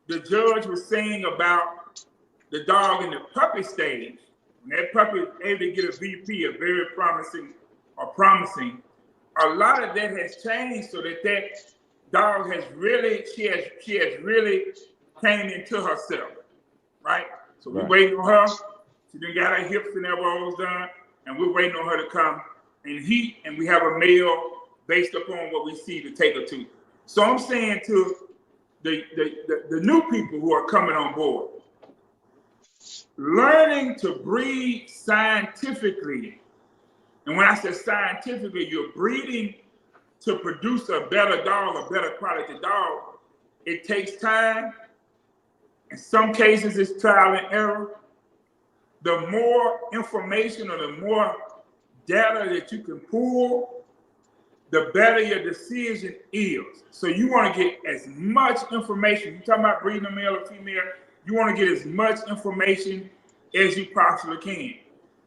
the judge was saying about the dog in the puppy stage, when that puppy is able to get a VP, a very promising, a lot of that has changed so that dog has really, she has really came into herself, right? So we're waiting on her. She done got her hips and elbows done, and we're waiting on her to come and we have a male based upon what we see to take her to. So I'm saying to the new people who are coming on board, learning to breed scientifically. And when I say scientifically, you're breeding to produce a better dog, a better quality dog. It takes time. In some cases, it's trial and error. The more information or the more data that you can pull, the better your decision is. So you want to get as much information. You're talking about breeding a male or female. You want to get as much information as you possibly can.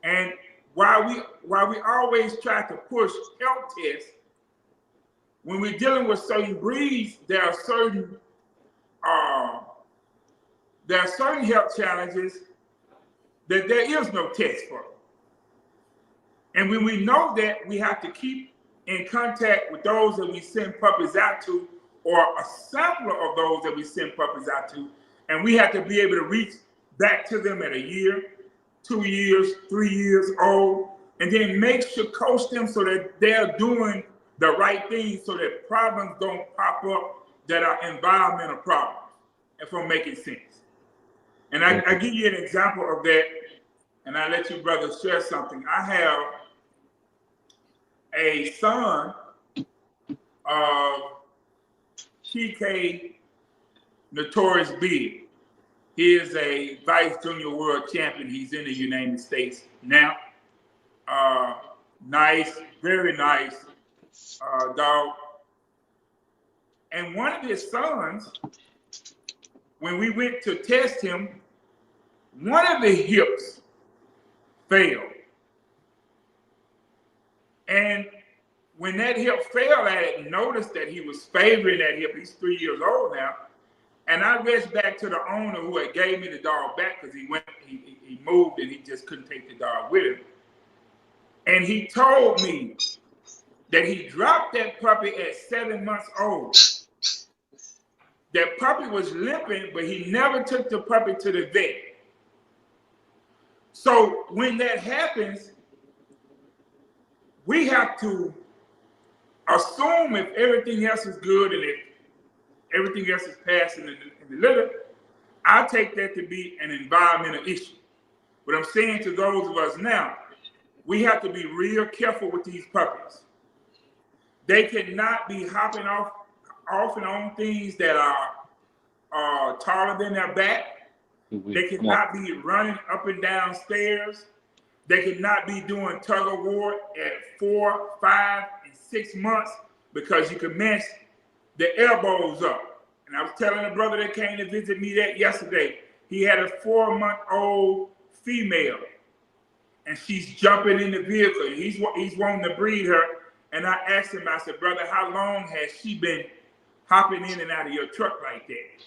And while we always try to push health tests, when we're dealing with certain breeds, there are certain health challenges that there is no test for. And when we know that, we have to keep in contact with those that we send puppies out to, or a sampler of those that we send puppies out to, and we have to be able to reach back to them at 1 year, 2 years, 3 years old, and then coach them so that they're doing the right thing so that problems don't pop up that are environmental problems, if I'm making sense. And I give you an example of that, and I let you brothers share something. I have a son of TK Notorious Big. He is a Vice Junior World Champion. He's in the United States now. Nice, very nice dog. And one of his sons, when we went to test him, one of the hips failed. And when that hip failed, I had noticed that he was favoring that hip. He's 3 years old now. And I reached back to the owner who had gave me the dog back because he moved and he just couldn't take the dog with him. And he told me that he dropped that puppy at 7 months old. That puppy was limping, but he never took the puppy to the vet. So when that happens, we have to assume if everything else is good and if everything else is passing in the litter, I take that to be an environmental issue. But I'm saying to those of us now, we have to be real careful with these puppies. They cannot be hopping off and on things that are taller than their back. They cannot be running up and down stairs. They cannot be doing tug of war at 4, 5, and 6 months because you can mess the elbows up. And I was telling a brother that came to visit me that yesterday. He had a 4-month-old female, and she's jumping in the vehicle. He's wanting to breed her. And I asked him, I said, brother, how long has she been hopping in and out of your truck like that?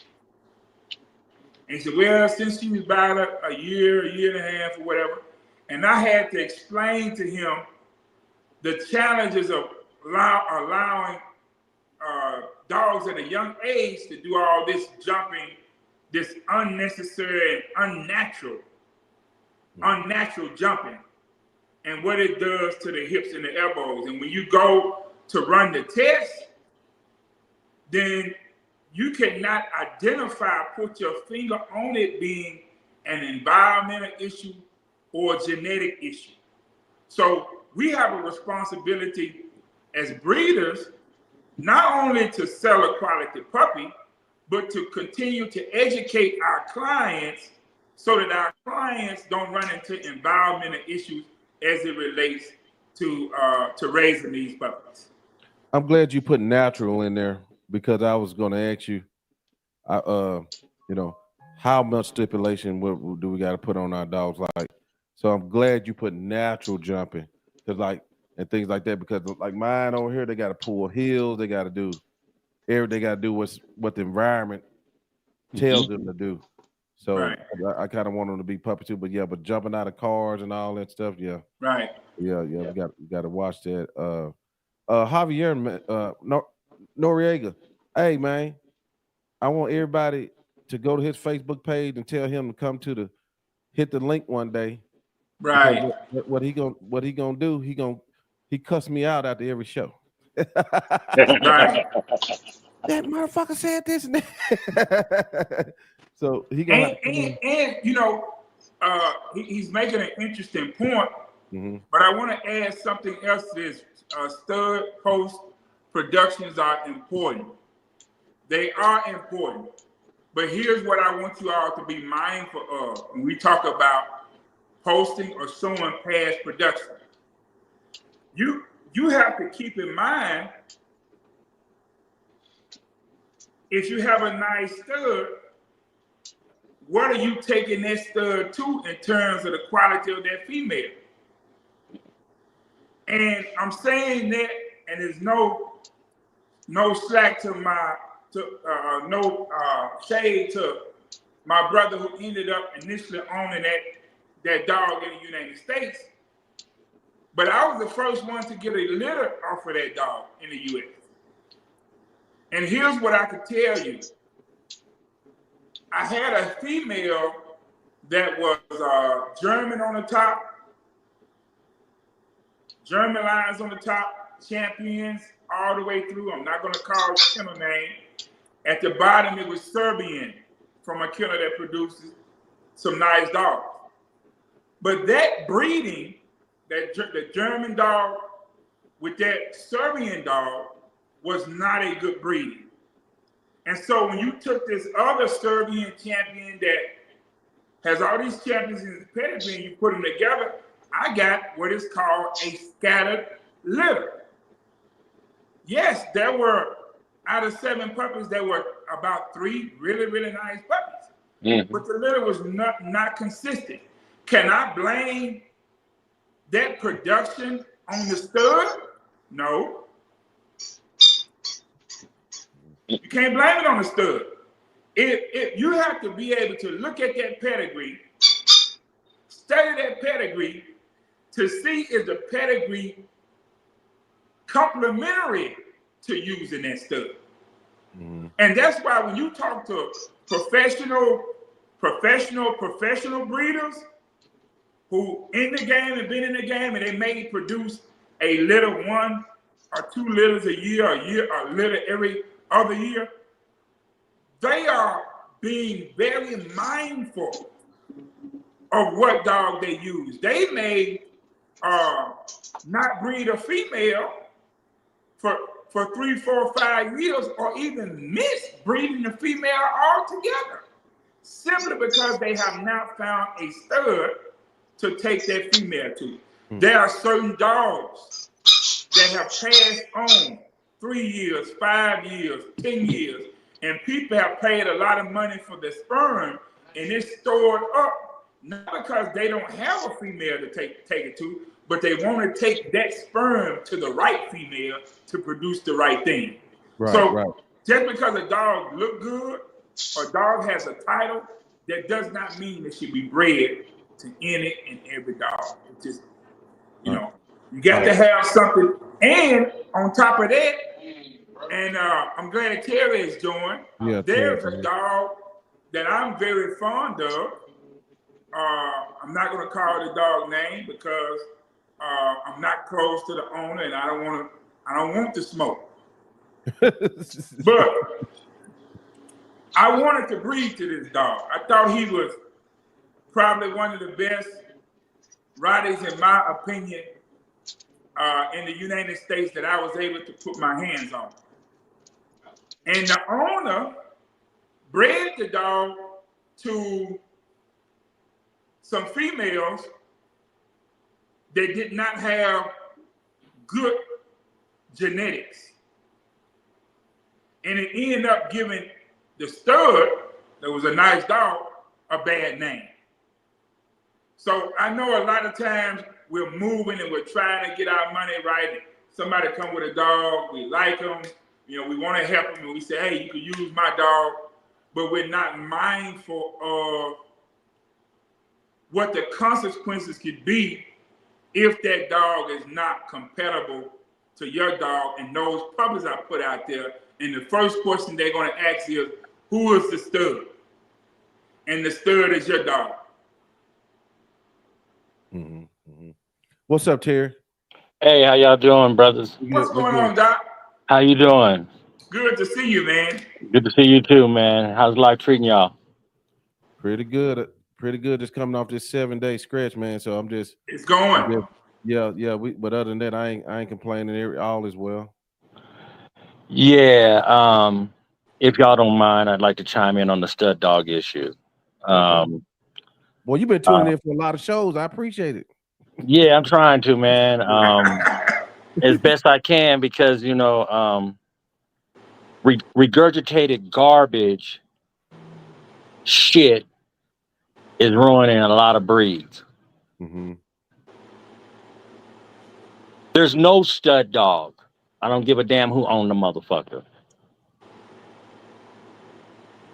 And he said, well, since she was about a year and a half or whatever. And I had to explain to him the challenges of allowing dogs at a young age to do all this jumping, this unnecessary and unnatural jumping, and what it does to the hips and the elbows. And when you go to run the test, then you cannot put your finger on it being an environmental issue or genetic issue. So we have a responsibility as breeders, not only to sell a quality puppy, but to continue to educate our clients so that our clients don't run into environmental issues as it relates to raising these puppies. I'm glad you put natural in there because I was going to ask you, how much stipulation do we got to put on our dogs? Like, so I'm glad you put natural jumping, because and things like that, because like mine over here, they got to pull heels, they got to do what the environment tells them to do. So right. I kind of want them to be puppy too, but jumping out of cars and all that stuff, right, we got to watch that. Javier Noriega, hey man, I want everybody to go to his Facebook page and tell him to come hit the link one day. Right. What he gonna do? He cuss me out after every show. Right. That motherfucker said this and that. So he gonna he's making an interesting point. Mm-hmm. But I want to add something else to this. Stud post productions are important. They are important. But here's what I want you all to be mindful of when we talk about posting or showing past production. You have to keep in mind, if you have a nice stud, what are you taking that stud to in terms of the quality of that female? And I'm saying that, and there's no slack to no shade to my brother who ended up initially owning that dog in the United States. But I was the first one to get a litter off of that dog in the U.S. And here's what I could tell you. I had a female that was German on the top, German lines on the top, champions all the way through. I'm not going to call the kennel name. At the bottom, it was Serbian from a kennel that produces some nice dogs. But that breeding, the German dog with that Serbian dog was not a good breeding. And so when you took this other Serbian champion that has all these champions in his pedigree and you put them together, I got what is called a scattered litter. Yes, there were, out of 7 puppies, there were about 3 really, really nice puppies. Mm-hmm. But the litter was not consistent. Can I blame that production on the stud? No. You can't blame it on the stud. If you have to be able to look at that pedigree, study that pedigree to see if the pedigree complementary to using that stud. Mm-hmm. And that's why when you talk to professional breeders who in the game and been in the game, and they may produce a litter 1 or 2 litters a year, or litter every other year, they are being very mindful of what dog they use. They may not breed a female for 3, 4, 5 years, or even miss breeding the female altogether, simply because they have not found a stud to take that female to. There are certain dogs that have passed on 3 years, 5 years, 10 years, and people have paid a lot of money for the sperm, and it's stored up, not because they don't have a female to take it to, but they want to take that sperm to the right female to produce the right thing. Right, so right. just because a dog look good or a dog has a title, that does not mean it should be bred to any and every dog. It just, you got to have something. And on top of that, and I'm glad Terry has joined. Yeah, There's Terry. a dog that I'm very fond of. I'm not going to call the dog name because I'm not close to the owner, and I don't want to smoke. But I wanted to breed to this dog. I thought he was probably one of the best riders, in my opinion, in the United States that I was able to put my hands on. And the owner bred the dog to some females that did not have good genetics. And it ended up giving the stud, that was a nice dog, a bad name. So I know a lot of times we're moving and we're trying to get our money right. And somebody come with a dog, we like them, we want to help them, and we say, hey, you can use my dog, but we're not mindful of what the consequences could be if that dog is not compatible to your dog and those puppies I put out there. And the first question they're going to ask is, who is the stud? And the stud is your dog. Mm-hmm, mm-hmm. What's up, Terry? Hey, how y'all doing, brothers? What's going on, Doc? How you doing? Good to see you, man. Good to see you too, man. How's life treating y'all? Pretty good. Pretty good. Just coming off this 7-day stretch, man. So I'm just. It's going. Yeah. But other than that, I ain't complaining. All is well. Yeah. If y'all don't mind, I'd like to chime in on the stud dog issue. Well, you've been tuning in for a lot of shows. I appreciate it. Yeah, I'm trying to, man. As best I can, because regurgitated garbage shit is ruining a lot of breeds. Mm-hmm. There's no stud dog. I don't give a damn who owned the motherfucker.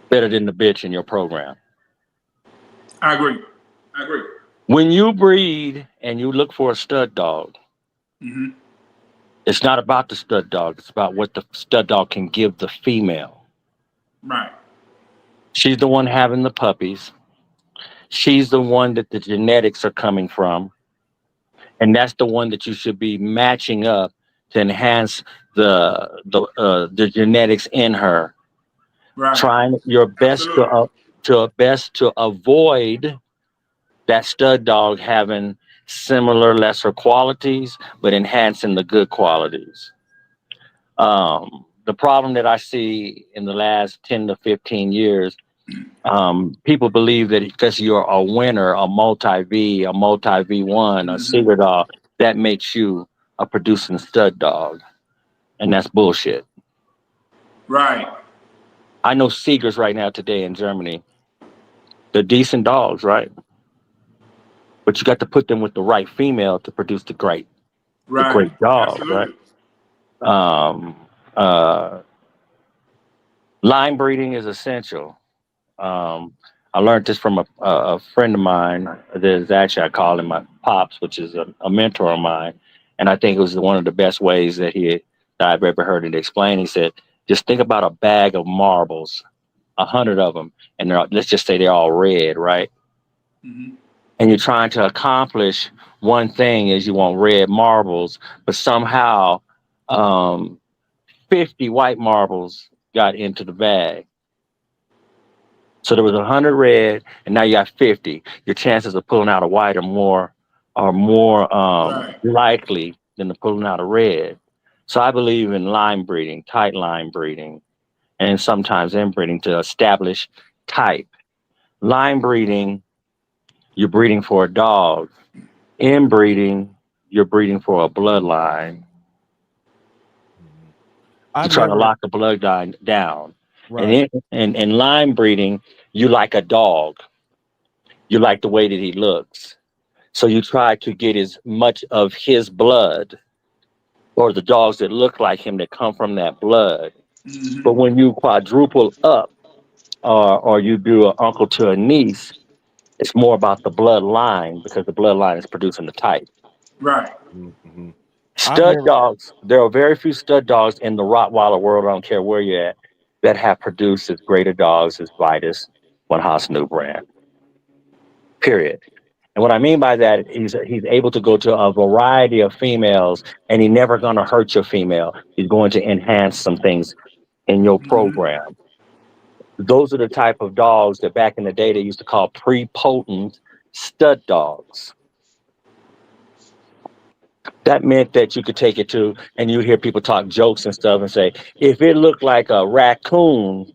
Better than the bitch in your program. I agree. When you breed and you look for a stud dog, it's not about the stud dog. It's about what the stud dog can give the female. Right. She's the one having the puppies. She's the one that the genetics are coming from. And that's the one that you should be matching up to enhance the genetics in her. Right. Trying your best to avoid that stud dog having similar lesser qualities, but enhancing the good qualities. The problem that I see in the last 10 to 15 years, people believe that because you're a winner, a multi-V, a multi-V1, a Seeger dog, that makes you a producing stud dog. And that's bullshit. Right. I know Seegers right now today in Germany. They're decent dogs, right? But you got to put them with the right female to produce the great dog, absolutely. right? Line breeding is essential. I learned this from a friend of mine. There's actually, I call him my Pups, which is a mentor of mine. And I think it was one of the best ways that I've ever heard it explained. He said, just think about a bag of marbles, 100 of them, and let's just say they're all red, right? Mm-hmm. And you're trying to accomplish one thing is you want red marbles, but somehow 50 white marbles got into the bag. So there was 100 red, and now you got 50. Your chances of pulling out a white are more are more Right. likely than to pulling out a red. So I believe in line breeding, tight line breeding, and sometimes inbreeding to establish type. Line breeding, you're breeding for a dog. Inbreeding, you're breeding for a bloodline Mhm. to I've try to never lock the bloodline down. And right. in line breeding, you like a dog. You like the way that he looks. So you try to get as much of his blood or the dogs that look like him that come from that blood. Hmm. But when you quadruple up or you do an uncle to a niece, it's more about the bloodline because the bloodline is producing the type. Right. Hmm. I've Stud never dogs, there are very few stud dogs in the Rottweiler world, I don't care where you're at, that have produced as great a dogs as Vitus, One House New Brand. Period. And what I mean by that, he's able to go to a variety of females, and he's never going to hurt your female. He's going to enhance some things in your Hmm. program. Those are the type of dogs that back in the day they used to call pre-potent stud dogs. That meant that you could take it to, and you hear people talk jokes and stuff and say, if it looked like a raccoon,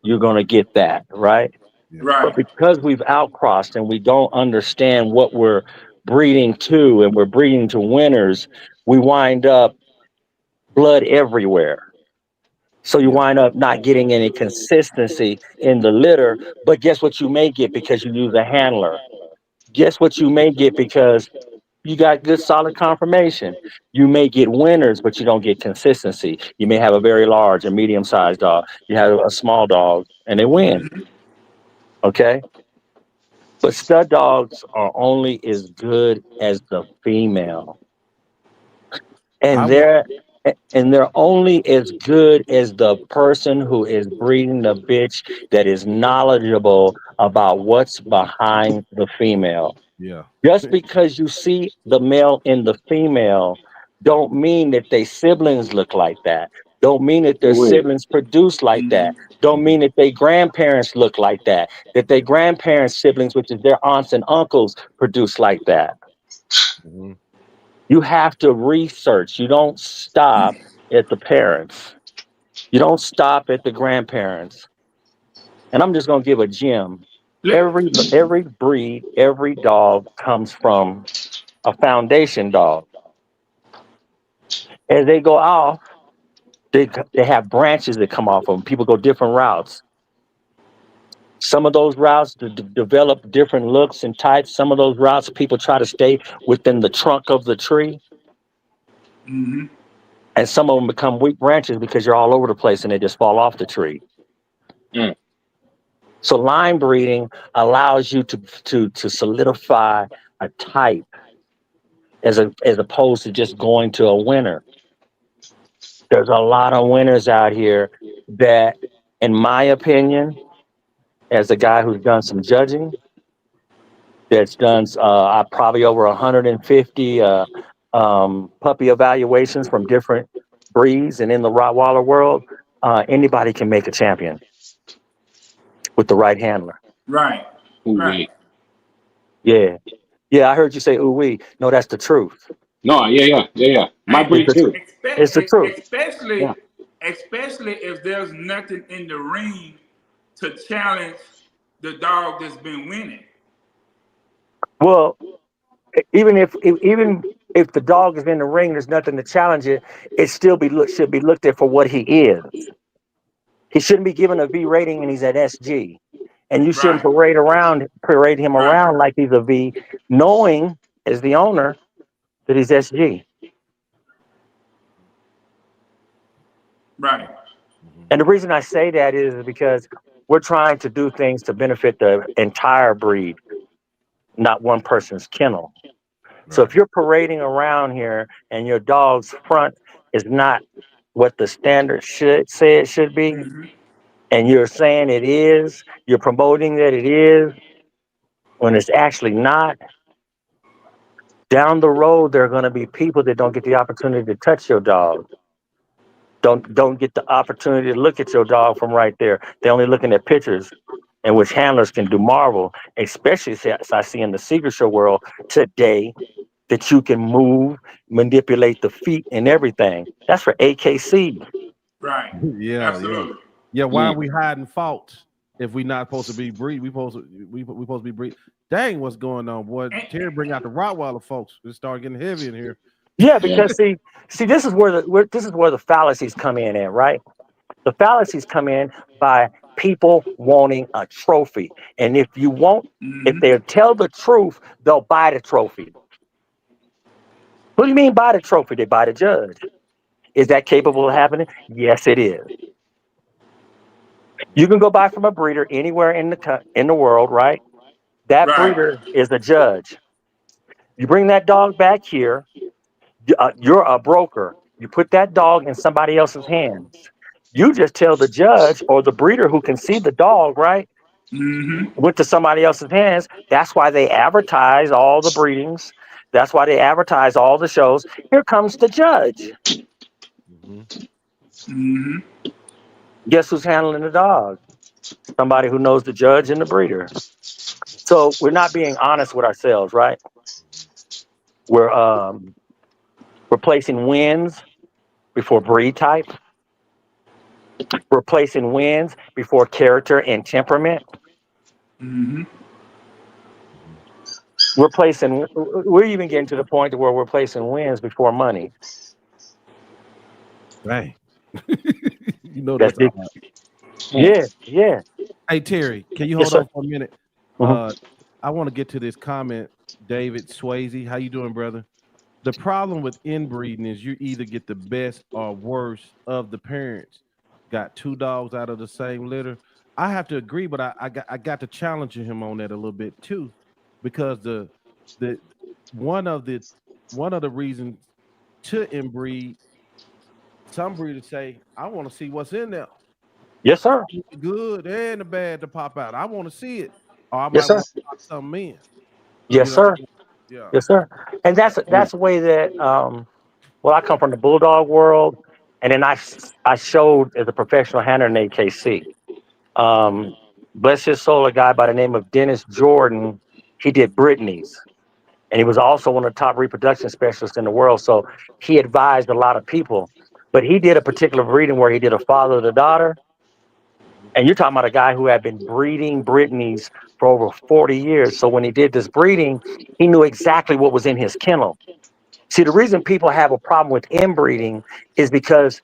you're going to get that, right? yeah. But Right. because we've outcrossed and we don't understand what we're breeding to and we're breeding to winners, we wind up blood everywhere. So you Yeah. wind up not getting any consistency in the litter. But guess what you may get because you use a handler? Guess what you may get because you got good solid confirmation. You may get winners, but you don't get consistency. You may have a very large and medium sized dog. You have a small dog and they win. Hmm. Okay. But stud dogs are only as good as the female, I and would they're only as good as the person who is breeding the bitch that is knowledgeable about what's behind the female. yeah. Just because you see the male in the female, don't mean that they siblings look like that. Don't mean that their Wait. siblings produce like that. Don't Hmm. mean that their grandparents look like that. That their grandparents' siblings, which is their aunts and uncles, produce like that. Hmm. You have to research. You don't stop at the parents. You don't stop at the grandparents. And I'm just gonna give a gem. Let, Every breed, every dog comes from a foundation dog. As they go off, they have branches that come off of them. People go different routes. Some of those routes develop different looks and types. Some of those routes, people try to stay within the trunk of the tree. hmm And some of them become weak branches because you're all over the place and they just fall off the tree. Mm. So line breeding allows you to solidify a type as opposed to just going to a winner. There's a lot of winners out here that, in my opinion, as a guy who's done some judging, that's done probably over 150 puppy evaluations from different breeds and in the Rottweiler world, anybody can make a champion with the right handler. right. Ooh, Right. wait. Yeah. Yeah, I heard you say ooh wee. No, that's the truth. No, yeah. My And It's breed the too. truth. It's the truth. Yeah. especially if there's nothing in the ring to challenge the dog that's been winning. Well, even if the dog is in the ring, there's nothing to challenge it. It still should be looked at for what he is. He shouldn't be given a V rating and he's at SG. And you shouldn't Right. parade him Right. around like he's a V, knowing as the owner that he's SG. Right. Hmm. And the reason I say that is because we're trying to do things to benefit the entire breed, not one person's kennel. So Right. if you're parading around here and your dog's front is not what the standard should say it should be, Hmm. and you're saying it is, you're promoting that it is when it's actually not, down the road there are going to be people that don't get the opportunity to touch your dog. Don't get the opportunity to look at your dog from right there. They're only looking at pictures, and which handlers can do marvel, especially as I see in the secret show world today. that you can move, manipulate the feet and everything. That's for AKC. Right. Yeah, yeah, Absolutely. yeah. Why are Mm. we hiding faults if we not supposed to be breed? We supposed to be breed. Dang, what's going on, boy? And, Terry, bring out the Rottweiler folks. It start getting heavy in here. Yeah, Yeah. because see, this is this is where the fallacies come in at, right? The fallacies come in by people wanting a trophy. And if mm-hmm. they tell the truth, they'll buy the trophy. What do you mean buy the trophy? They buy the judge. Is that capable of happening? Yes, it is. You can go buy from a breeder anywhere in the world, right? That Right. breeder is a judge. You bring that dog back here, you're a broker. You put that dog in somebody else's hands. You just tell the judge or the breeder who can see the dog, right? Mm-hmm. Went to somebody else's hands. That's why they advertise all the breedings. That's why they advertise all the shows. Here comes the judge. Mhm. Mm-hmm. Guess who's handling the dog? Somebody who knows the judge and the breeder. So we're not being honest with ourselves, right? We're replacing wins before breed type, replacing wins before character and temperament. Mm-hmm. We're even getting to the point where we're placing wins before money. Dang, you know That's that's big. odd. Mm. Yeah, yeah. Hey Terry, can you Yes, hold sir. on for a minute? Mhm. I want to get to this comment. David Swayze, how you doing, brother? The problem with inbreeding is you either get the best or worst of the parents. Got two dogs out of the same litter. I have to agree, but I got to challenge him on that a little bit too, because the one of the one of the reasons to inbreed, some breeders say, I want to see what's in there. Yes, I sir. want the good and the bad to pop out. I want to see it, or I Yes, might sir. want to lock something in. Yes, You know, sir. yeah. Yes, sir. And that's the way that well, I come from the bulldog world, and then I showed as a professional handler in AKC. Um, Bless his soul, a guy by the name of Dennis Jordan. He did Brittany's, and he was also one of the top reproduction specialists in the world. So he advised a lot of people. But he did a particular breeding where he did a father to daughter, Mhm. and you're talking about a guy who had been breeding Brittany's for over 40 years. So when he did this breeding, he knew exactly what was in his kennel. See, the reason people have a problem with inbreeding is because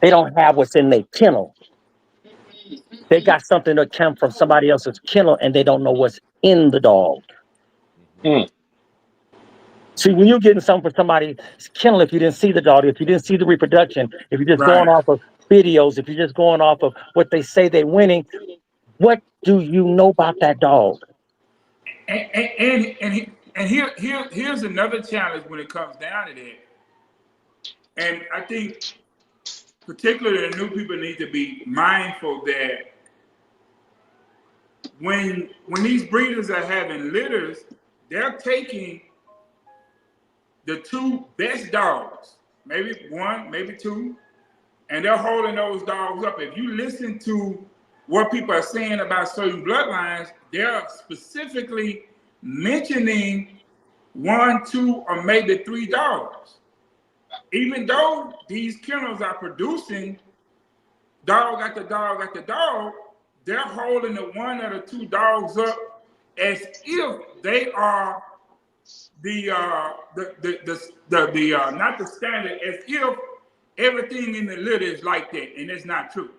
they don't have what's in their kennel. They got something that come from somebody else's kennel and they don't know what's in the dog. Mhm. Mm. See, when you're getting something from somebody's kennel, if you didn't see the dog, if you didn't see the reproduction, if you're just going Right. off of videos, if you're just going off of what they say they're winning, what do you know about that dog? Here's another challenge when it comes down to that. And I think particularly the new people need to be mindful that when these breeders are having litters, they're taking the two best dogs, maybe one, maybe two, and they're holding those dogs up. If you listen to what people are saying about certain bloodlines, they're specifically mentioning one, two, or maybe three dogs. Even though these kennels are producing dog after dog after dog, they're holding the one or the two dogs up as if they are the not the standard, as if everything in the litter is like that, and it's not true.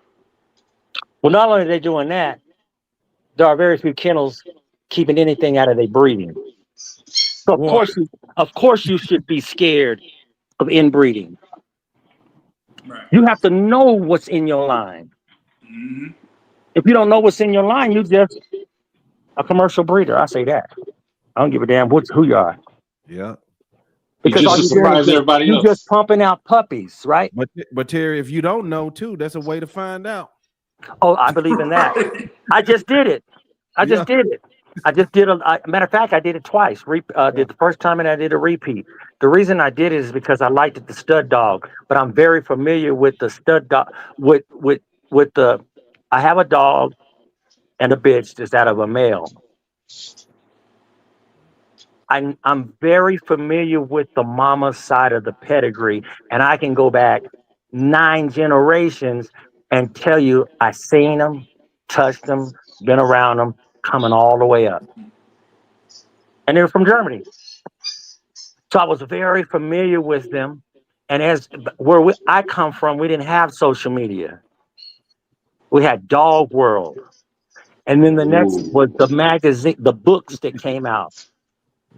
Well, not only are they doing that, there are very few kennels keeping anything out of their breeding. So Water. of course you should be scared of inbreeding. Right. You have to know what's in your line. Mm-hmm. If you don't know what's in your line, you just a commercial breeder. I say that. I don't give a damn who you are. Yeah. You're Because just all as you're doing is surprised as everybody you just else. pumping out puppies, right? But Terry, if you don't know too, that's a way to find out. Oh, I believe in that. Right. I just did it. I Yeah. just did it. I just did matter of fact, I did it twice. Yeah. Did the first time and I did a repeat. The reason I did it is because I liked the stud dog, but I'm very familiar with the stud dog. With the, I have a dog and a bitch that's out of a male. I'm very familiar with the mama side of the pedigree, and I can go back 9 generations and tell you I seen them, touched them, been around them, coming all the way up, and they're from Germany. So I was very familiar with them. And as I come from, we didn't have social media. We had Dog World, and then the next Ooh. was the magazine, the books that came out.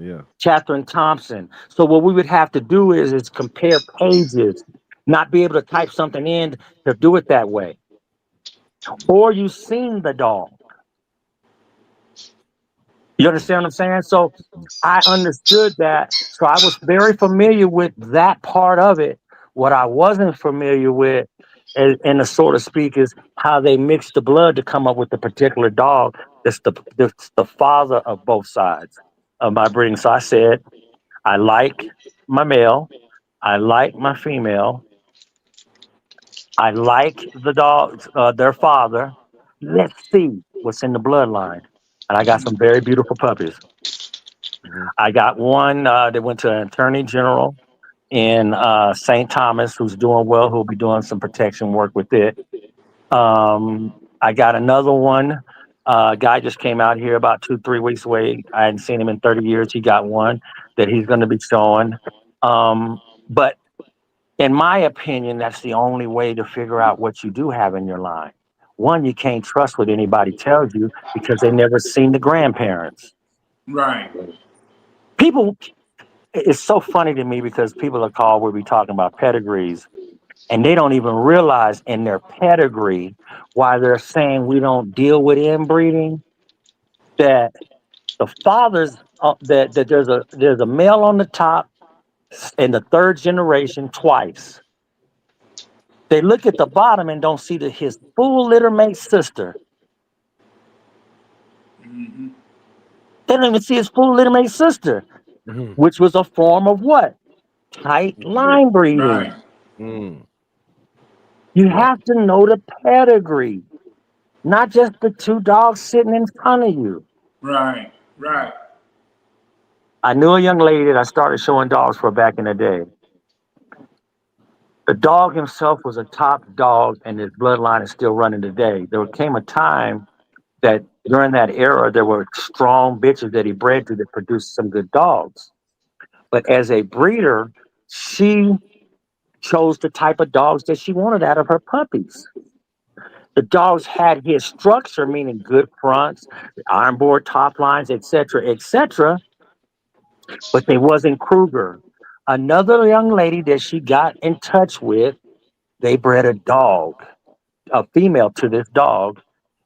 Yeah. Catherine Thompson. So what we would have to do is compare pages, not be able to type something in to do it that way. Or you seen the dog. You understand what I'm saying? So I understood that. So I was very familiar with that part of it. What I wasn't familiar with, and the so to speak, is how they mix the blood to come up with the particular dog that's the father of both sides of my breeding. So I said, I like my male. I like my female. I like the dogs, their father. Let's see what's in the bloodline. And I got some very beautiful puppies. Hmm. I got one that went to an attorney general in St. Thomas who's doing well, who'll be doing some protection work with it. I got another one. Guy just came out here about 2, 3 weeks away. I hadn't seen him in 30 years. He got one that he's going to be showing. But in my opinion, that's the only way to figure out what you do have in your line. One, you can't trust what anybody tells you because they never seen the grandparents. Right. People, it's so funny to me because people are called, we'll be talking about pedigrees, and they don't even realize in their pedigree why they're saying we don't deal with inbreeding, that the fathers, that there's a male on the top in the third generation twice. They look at the bottom and don't see his full litter mate sister. Hmm. They don't even see his full litter mate sister, Hmm. which was a form of what? Tight line Right. breeding. Mm. You Yeah. have to know the pedigree, not just the two dogs sitting in front of you. Right. Right. I knew a young lady that I started showing dogs for back in the day. The dog himself was a top dog, and his bloodline is still running today. There came a time that during that era, there were strong bitches that he bred to that produced some good dogs. But as a breeder, she chose the type of dogs that she wanted out of her puppies. The dogs had his structure, meaning good fronts, iron board top lines, etc., but they wasn't Kruger. Another young lady that she got in touch with, they bred a dog, a female to this dog,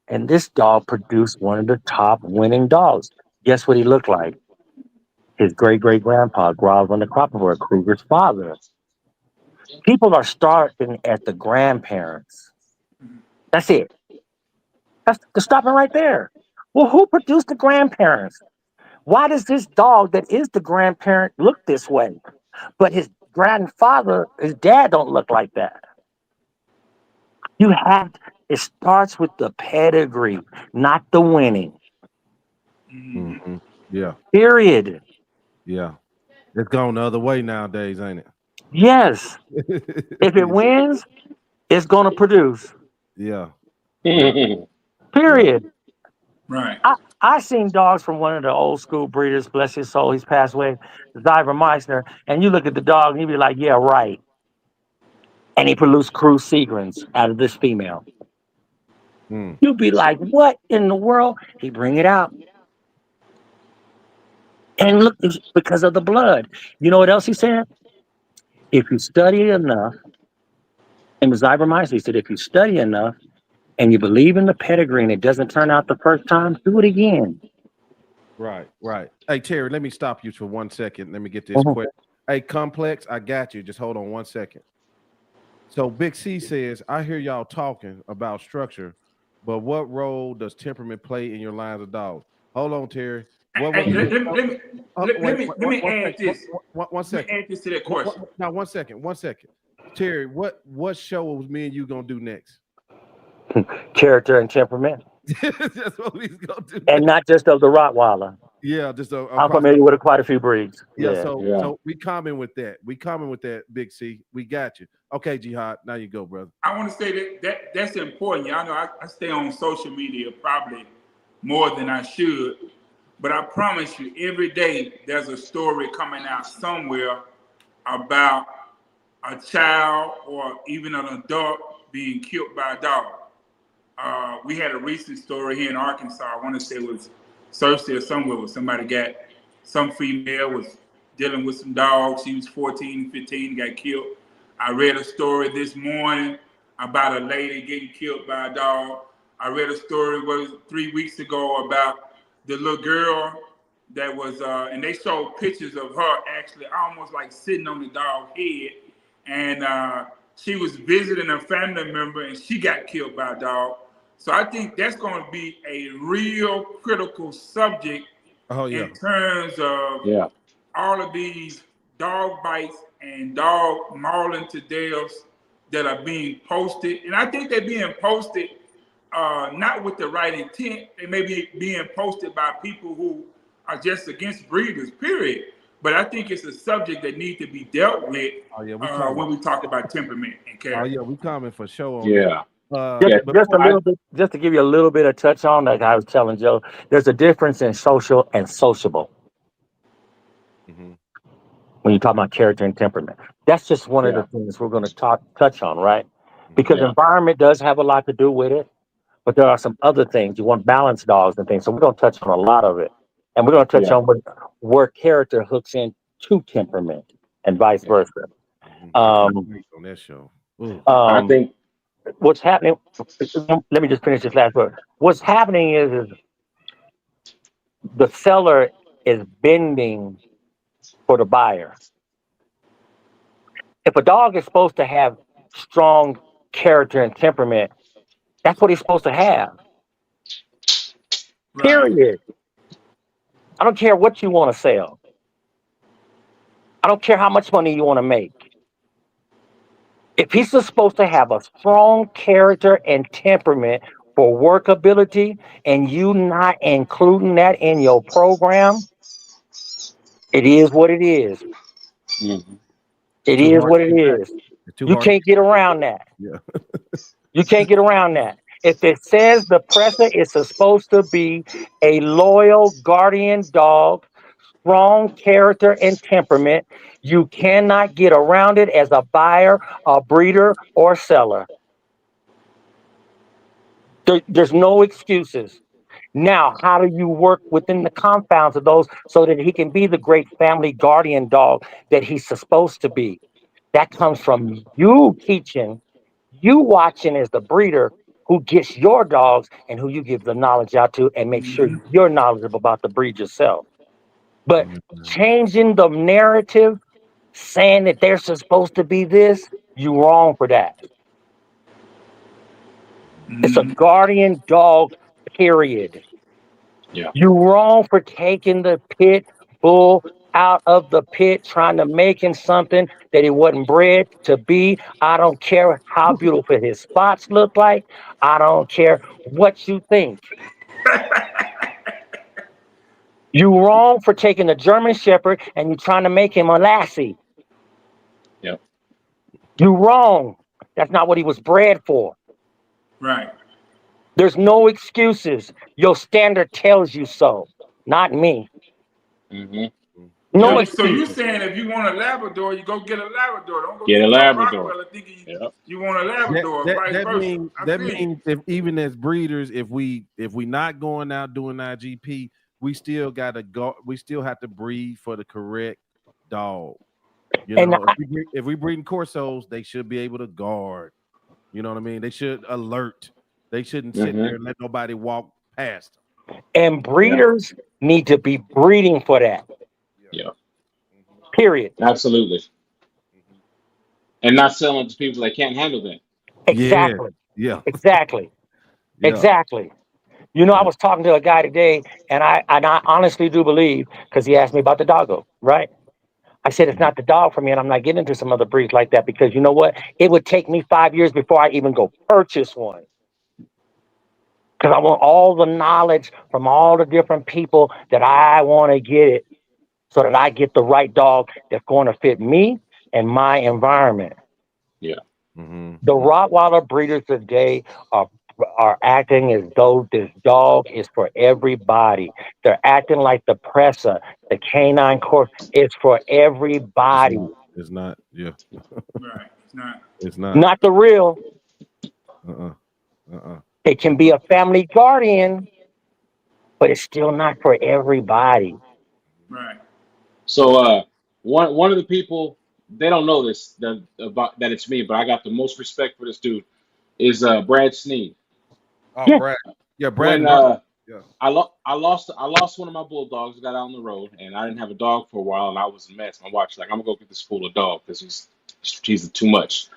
and this dog produced one of the top winning dogs. Guess what he looked like? His great great grandpa, Groz on the Cropperberg, Kruger's father. People are starting at the grandparents. That's it. That's the stopping right there. Well, who produced the grandparents? Why does this dog that is the grandparent look this way? But his grandfather, his dad don't look like that. You have, it starts with the pedigree, not the winning. Hmm. Hmm. Yeah. Period. Yeah. It's gone the other way nowadays, ain't Yes. If it it? wins, it's going to produce. Yeah. Yeah. Mhm. Yeah. Period. Right. I seen dogs from one of the old school breeders, bless his soul, he's passed away, Zyver Meissner, and you look at the dog and you be like, yeah, right. And he produced Cruz Seagrams out of this female. Mm. You'd be like, what in the world? He bring it out. And look, it's because of the blood. You know what else he said? If you study enough, and Zyver Meissner, he said, if you study enough and you believe in the pedigree and it doesn't turn out the first time, do it again. Right. Right. Hey, Terry, let me stop you for 1 second. Let me get this Mhm. quick. Hey, Complex, I got you. Just hold on 1 second. So Big C says, I hear y'all talking about structure, but what role does temperament play in your lines of dogs? Hold on, Terry. What Hey, was let, it? let, let, me, Wait, let me one add second. this. One Let me second. add this to that question. Now, 1 second. 1 second. Terry, what show was me and you gonna do next? Character and temperament. That's what we gonna do And next. not just of the Rottweiler. Yeah, just I'm across the familiar with quite a few breeds. yeah. Yeah. So Yeah. so we common with that. We common with that, Big C. We got you. Okay, Jihad. Now you go, brother. I want to say that's important. Y'all know I stay on social media probably more than I should, but I promise you, every day there's a story coming out somewhere about a child or even an adult being killed by a dog. We had a recent story here in Arkansas. I want to say it was Cersei or somewhere where somebody got some female was dealing with some dogs. She was 14, 15, got killed. I read a story this morning about a lady getting killed by a dog. I read a story was 3 weeks ago about the little girl that was, and they showed pictures of her actually almost like sitting on the dog's head, and she was visiting a family member, and she got killed by a dog. So I think that's going to be a real critical subject Oh yeah. in terms of Yeah. all of these dog bites and dog mauling to deaths that are being posted. And I think they're being posted not with the right intent. They may be being posted by people who are just against breeders, period. But I think it's a subject that needs to be dealt with Oh yeah. We coming. when we talk about temperament and Oh character. yeah. We coming for sure on that. Yeah. Just, Yeah. just a I, little bit, just to give you a little bit of touch on that, I was telling Joe, there's a difference in social and sociable Mhm. when you talk about character and temperament. That's just one of yeah. the things we're going to touch on, right? Because Yeah. environment does have a lot to do with it, but there are some other things. You want balanced dogs and things. So we're going to touch on a lot of it. And we're going to touch Yeah. on where character hooks into temperament and vice Yeah. versa. I can't Um, wait on that show. Ooh. I um, think. what's happening, let me just finish this last word. What's happening is the seller is bending for the buyer. If a dog is supposed to have strong character and temperament, that's what he's supposed to have. Right. Period. I don't care what you want to sell. I don't care how much money you want to make. If he's supposed to have a strong character and temperament for workability and you not including that in your program, it is what it is. Mhm. It's It too is hard what to it get back. is. It's too You hard to can't get around that. yeah. You can't get around that. If it says the presser is supposed to be a loyal guardian dog, strong character and temperament, you cannot get around it as a buyer, a breeder, or seller. There's no excuses. Now, how do you work within the confounds of those so that he can be the great family guardian dog that he's supposed to be? That comes from you teaching, you watching as the breeder who gets your dogs and who you give the knowledge out to and make sure Mhm. you're knowledgeable about the breed yourself. But Mhm. changing the narrative, saying that they're supposed to be this, you wrong for that. It's a Mhm. guardian dog, period. Yeah. You wrong for taking the pit bull out of the pit, trying to make him something that he wasn't bred to be. I don't care how beautiful his spots look like. I don't care what you think. You wrong for taking a German Shepherd and you trying to make him a lassie. Yep. You wrong. That's not what he was bred for. Right. There's no excuses. Your standard tells you so, not me. Mhm. No Yep. So you excuses. saying if you want a Labrador, you go get a Labrador. Don't go Get a get no Labrador. Rottweiler thinking Yep. you want a That Labrador, that vice that versa. means I that feel you. means if even as breeders, if we not going out doing our GP, we still gotta go. We still have to breed for the correct dog. You And know, if we breeding Corsos, they should be able to guard. You know what I mean? They should alert. They shouldn't sit there Mhm. and let nobody walk past them. and Yeah. breeders need to be breeding for that. Yeah. Yeah. Mhm. Period. Absolutely. Mhm. And not selling to people that can't handle that. Yeah. Exactly. Yeah. Exactly. Yeah. Exactly. You know, I Yeah. was talking to a guy today, and I honestly do believe because he asked me about the doggo, right? I said it's Mhm. not the dog for me, and I'm not getting into some other breeds like that because you know what? It would take me 5 years before I even go purchase one. because I want all the knowledge from all the different people that I want to get it so that I get the right dog that's going to fit me and my environment. Yeah. Mm-hmm. The Rottweiler breeders today are acting as though this dog is for everybody. They're acting like the Pressa, the canine course is for It's everybody. not. It's not. Yeah. Right. It's not. It's not. Not the real. Uh-uh. Uh-uh. It can be a family guardian, but it's still not for everybody. Right. So one of the people, they don't know this about that it's me, but I got the most respect for this dude is Brad Sneed. Oh, Yeah. Brad. Yeah, Brad. When Yeah. I lost one of my bulldogs, got out on the road, and I didn't have a dog for a while, and I was a mess. My wife's like, I'm gonna go get this fool a dog because he's too much.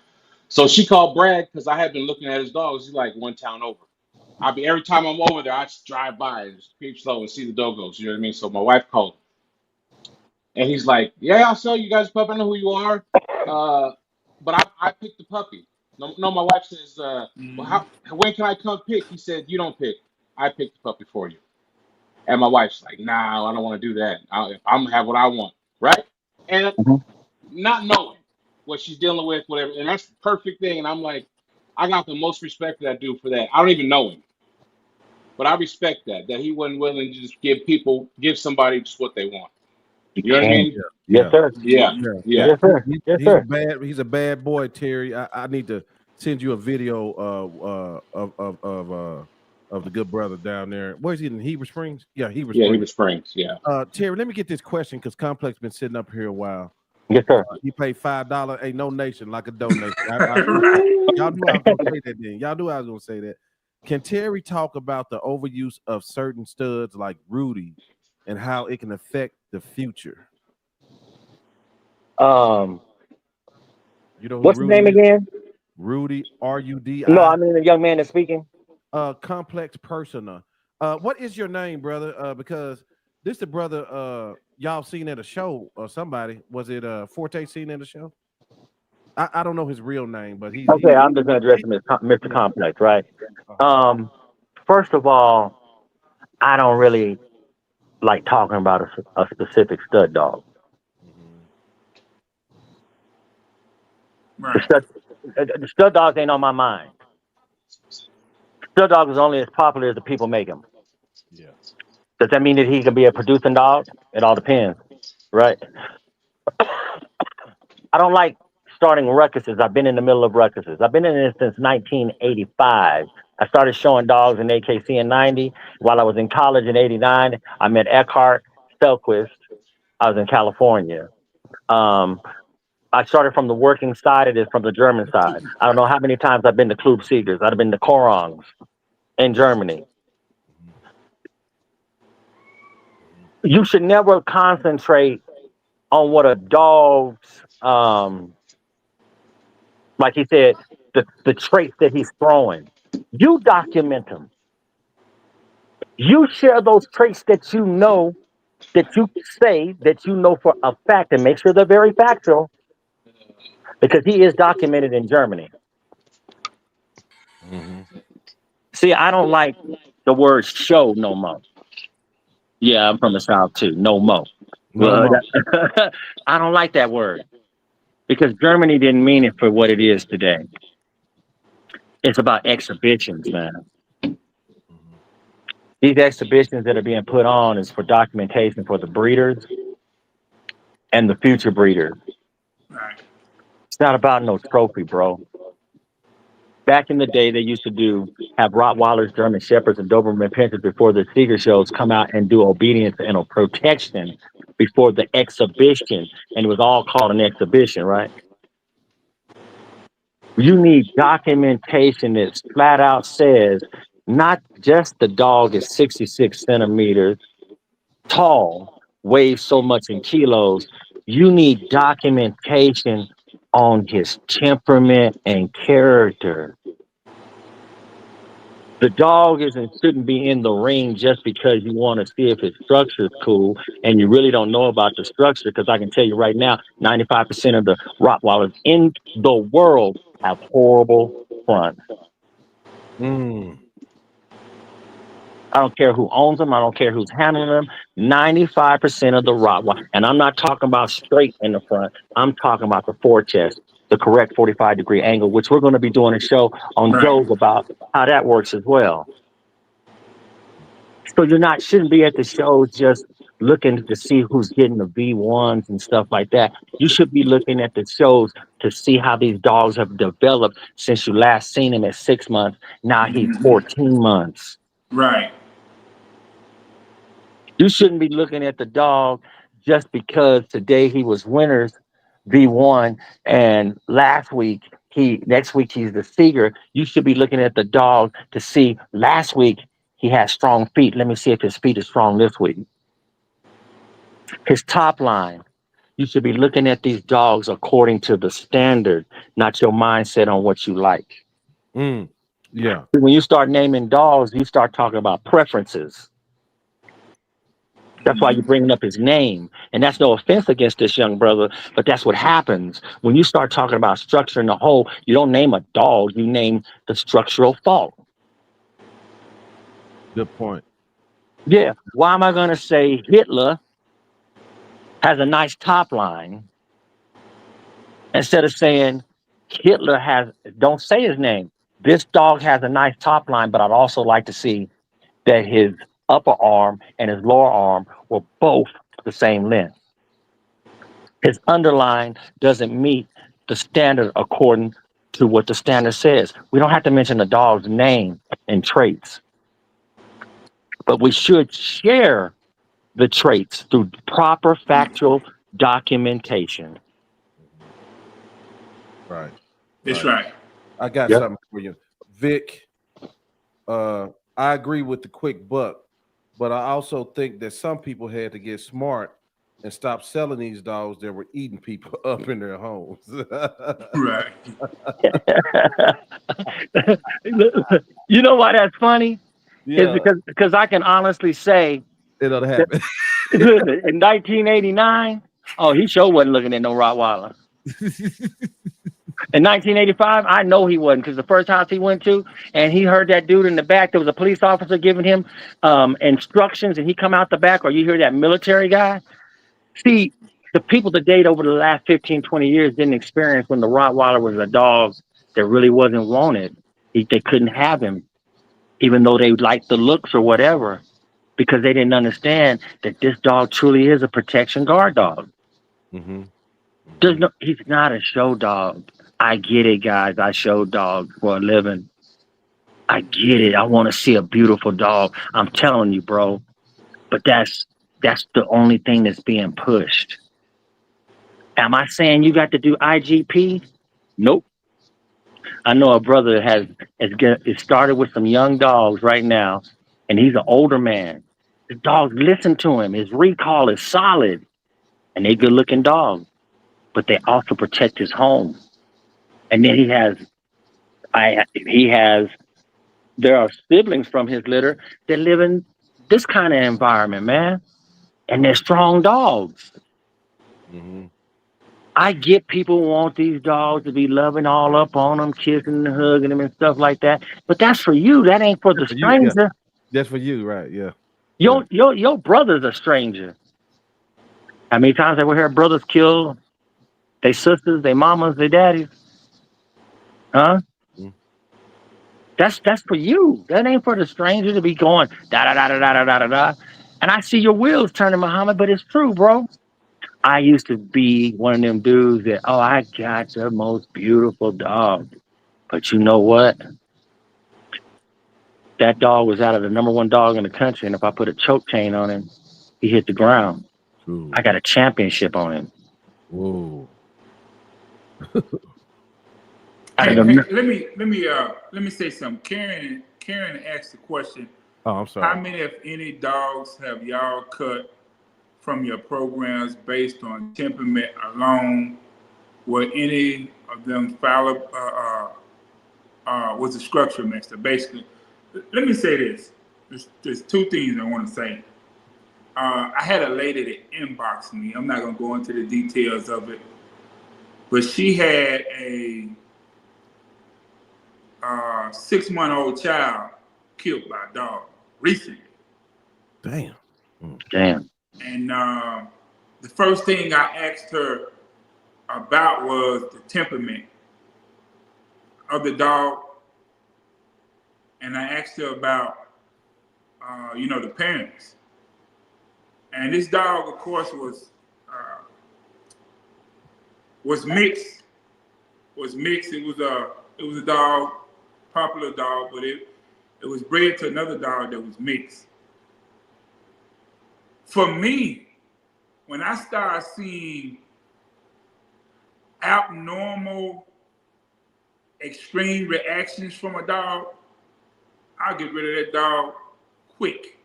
So she called Brad because I had been looking at his dogs. He's like one town over. Every time I'm over there, I just drive by and just creep slow and see the doggos. You know what I mean? So my wife called, and he's like, "Yeah, I'll sell you guys a puppy. I know who you are, but I picked the puppy." No, no. My wife says, "Well, Mm-hmm. when can I come pick?" He said, "You don't pick. I picked the puppy for you." And my wife's like, "Nah, I don't want to do that. I'm gonna have what I want, right?" And Mhm. not knowing what she's dealing with, whatever, and that's the perfect thing. And I'm like, I got the most respect for that dude for that. I don't even know him, but I respect that he wasn't willing to just give somebody just what they want. You You know what I can. mean? Yes, Yeah. sir. Yeah, Yeah. yeah. Yes, sir. Yes, He's sir. he's a bad boy, Terry. I need to send you a video of the good brother down there. Where's he in Heber Springs? Yeah, Heber Yeah, he Springs. was Springs. Yeah. Terry, let me get this question because Complex been sitting up here a while. Yes, sir. He paid $5. Ain't no nation like a donation. Y'all knew I was gonna say that. Then y'all knew I was gonna say that. Can Terry talk about the overuse of certain studs like Rudy and how it can affect the future? Um, You know who what's his Rudy name is? again? Rudy, Rudi. No, I mean the young man that's speaking. Complex persona. What is your name, brother? Because this the brother y'all seen at a show or somebody. Was it Forte seen at a show? I don't know his real name, but Okay, I'm just gonna address him as Mr. yeah. Complex, right? Uh-huh. First of all, I don't really like talking about a specific stud dog. Mhm. The Right. stud, the stud dogs ain't on my mind. Stud dog is only as popular as the people make them. Yeah. Does that mean that he can be a producing dog? It all depends, right? I don't like starting ruckuses. I've been in the middle of ruckuses. I've been in this since 1985. I started showing dogs in AKC in 90. While I was in college in 89, I met Eckhart Stelquist. I was in California. Um, I started from the working side of this, from the German side. I don't know how many times I've been to Klub Seegers. I've been to Korongs in Germany. Mhm. Mhm. You should never concentrate on what a dog's, like he said, the traits that he's throwing. You document them. You share those traits that you say that you know for a fact, and make sure they're very factual because he is documented in Germany. Mhm. See, I don't like the word show no more. Yeah, I'm from the South too. No mo. No more. I don't like that word because Germany didn't mean it for what it is today. It's about exhibitions, man. Mhm. These exhibitions that are being put on is for documentation for the breeders and the future breeders. Right. It's not about no trophy, bro. Back in the day, they used to have Rottweilers, German Shepherds, and Doberman Pinschers before the Seeger shows come out and do obedience and a protection before the exhibition, and it was all called an exhibition, right? You need documentation that flat out says not just the dog is 66 centimeters tall, weighs so much in kilos. You need documentation on his temperament and character. The dog shouldn't be in the ring just because you want to see if his structure is cool and you really don't know about the structure. Because I can tell you right now, 95% of the Rottweilers in the world have horrible fronts. Mm. I don't care who owns them. I don't care who's handling them. 95% of the Rottweiler, and I'm not talking about straight in the front. I'm talking about the fore chest, the correct 45-degree angle, which we're going to be doing a show on Right. Joe's about how that works as well. So you're not shouldn't be at the shows just looking to see who's getting the V1s and stuff like that. You should be looking at the shows to see how these dogs have developed since you last seen him at 6 months. Now he's 14 months. Right. You shouldn't be looking at the dog just because today he was winners V1 and last week next week he's the Seeger. You should be looking at the dog to see last week he had strong feet. Let me see if his feet are strong this week. His top line. You should be looking at these dogs according to the standard, not your mindset on what you like. Yeah. When you start naming dogs, you start talking about preferences. That's why you're bringing up his name. And that's no offense against this young brother, but that's what happens. When you start talking about structure in the whole, you don't name a dog, you name the structural fault. Good point. Yeah. Why am I going to say Hitler has a nice top line instead of saying Hitler has, don't say his name. This dog has a nice top line, but I'd also like to see that his upper arm and his lower arm were both the same length. His underline doesn't meet the standard according to what the standard says. We don't have to mention the dog's name and traits, but we should share the traits through proper factual documentation. Right. That's Right. right. I got Yep. something for you, Vic. I agree with the quick buck, but I also think that some people had to get smart and stop selling these dogs that were eating people up in their homes. Right. You know why that's funny? Is Yeah, because I can honestly say it don't that happen. listen, in 1989, oh, he sure wasn't looking at no Rottweiler. In 1985, I know he wasn't because the first house he went to, and he heard that dude in the back. There was a police officer giving him instructions, and he come out the back, or you hear that military guy. See, the people that date over the last 15, 20 years didn't experience when the Rottweiler was a dog that really wasn't wanted. They couldn't have him, even though they liked the looks or whatever, because they didn't understand that this dog truly is a protection guard dog. Mm-hmm. He's not a show dog. I get it, guys. I show dogs for a living. I get it. I want to see a beautiful dog. I'm telling you, bro. But that's the only thing that's being pushed. Am I saying you got to do IGP? Nope. I know a brother is started with some young dogs right now, and he's an older man. The dogs listen to him. His recall is solid, and they good looking dogs. But they also protect his home. And then he has there are siblings from his litter that live in this kind of environment, man. And they're strong dogs. Mm-hmm. I get people want these dogs to be loving all up on them, kissing and hugging them and stuff like that. But that's for you. That ain't for the That's for you. Yeah, stranger. that's for you. Right. Yeah. Yeah. Your brother's a stranger. How many times have we heard brothers kill their sisters, their mamas, their daddies? Huh? Mhm. That's for you. That ain't for the stranger to be going da da da da da da da da da. And I see your wheels turning, Muhammad, but it's true, bro. I used to be one of them dudes that, oh, I got the most beautiful dog. But you know what? That dog was out of the number one dog in the country, and if I put a choke chain on him, he hit the ground. True. I got a championship on him. Whoa. Out of Hey, the, let me say something. Karen asked the question: Oh, I'm how sorry. many, if any, dogs have y'all cut from your programs based on temperament alone? Were any of them follow? Was a structure master? Basically, let me say this. There's two things I want to say. I had a lady that inboxed me. I'm not going to go into the details of it, but she had a 6-month-old child killed by a dog. recently. Damn. Damn. And the first thing I asked her about was the temperament of the dog. And I asked her about, the parents. And this dog, of course, was mixed. Was mixed. It was a dog, popular dog, but it was bred to another dog that was mixed. For me, when I started seeing abnormal, extreme reactions from a dog, I'll get rid of that dog quick.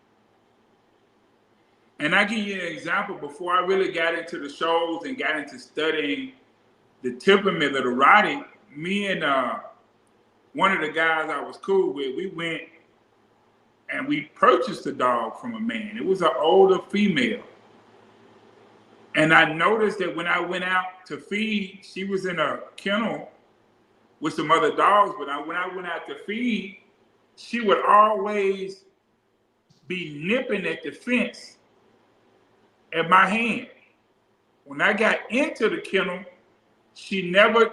And I give you an example. Before I really got into the shows and got into studying the temperament of the Rottie, me and one of the guys I was cool with, we went and we purchased a dog from a man. It was an older female. And I noticed that when I went out to feed, she was in a kennel with some other dogs, but when I went out to feed, she would always be nipping at the fence at my hand. When I got into the kennel, she never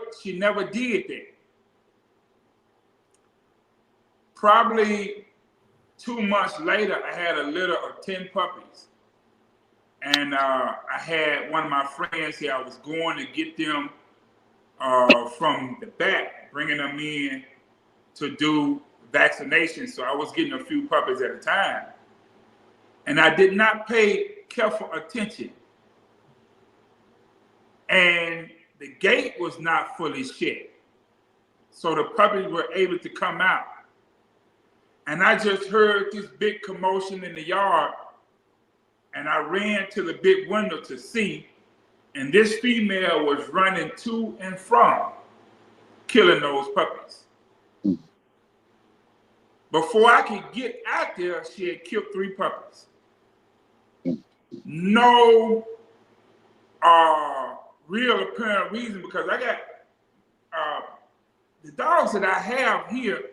did that. Probably 2 months later, I had a litter of 10 puppies. And I had one of my friends here, I was going to get them from the back, bringing them in to do vaccinations. So I was getting a few puppies at a time. And I did not pay careful attention. And the gate was not fully shut. So the puppies were able to come out. And I just heard this big commotion in the yard. And I ran to the big window to see. And this female was running to and from, killing those puppies. Before I could get out there, she had killed 3 puppies. No real apparent reason, because I got the dogs that I have here,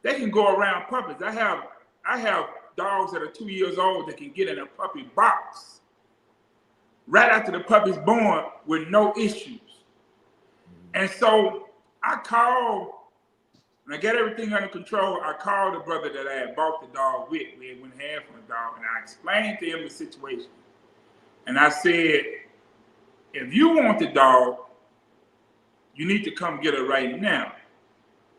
they can go around puppies. I have dogs that are 2 years old that can get in a puppy box right after the puppy's born with no issues. And so I called, and I got everything under control. I called the brother that I had bought the dog with. We had went half on the dog, and I explained to him the situation. And I said, if you want the dog, you need to come get her right now,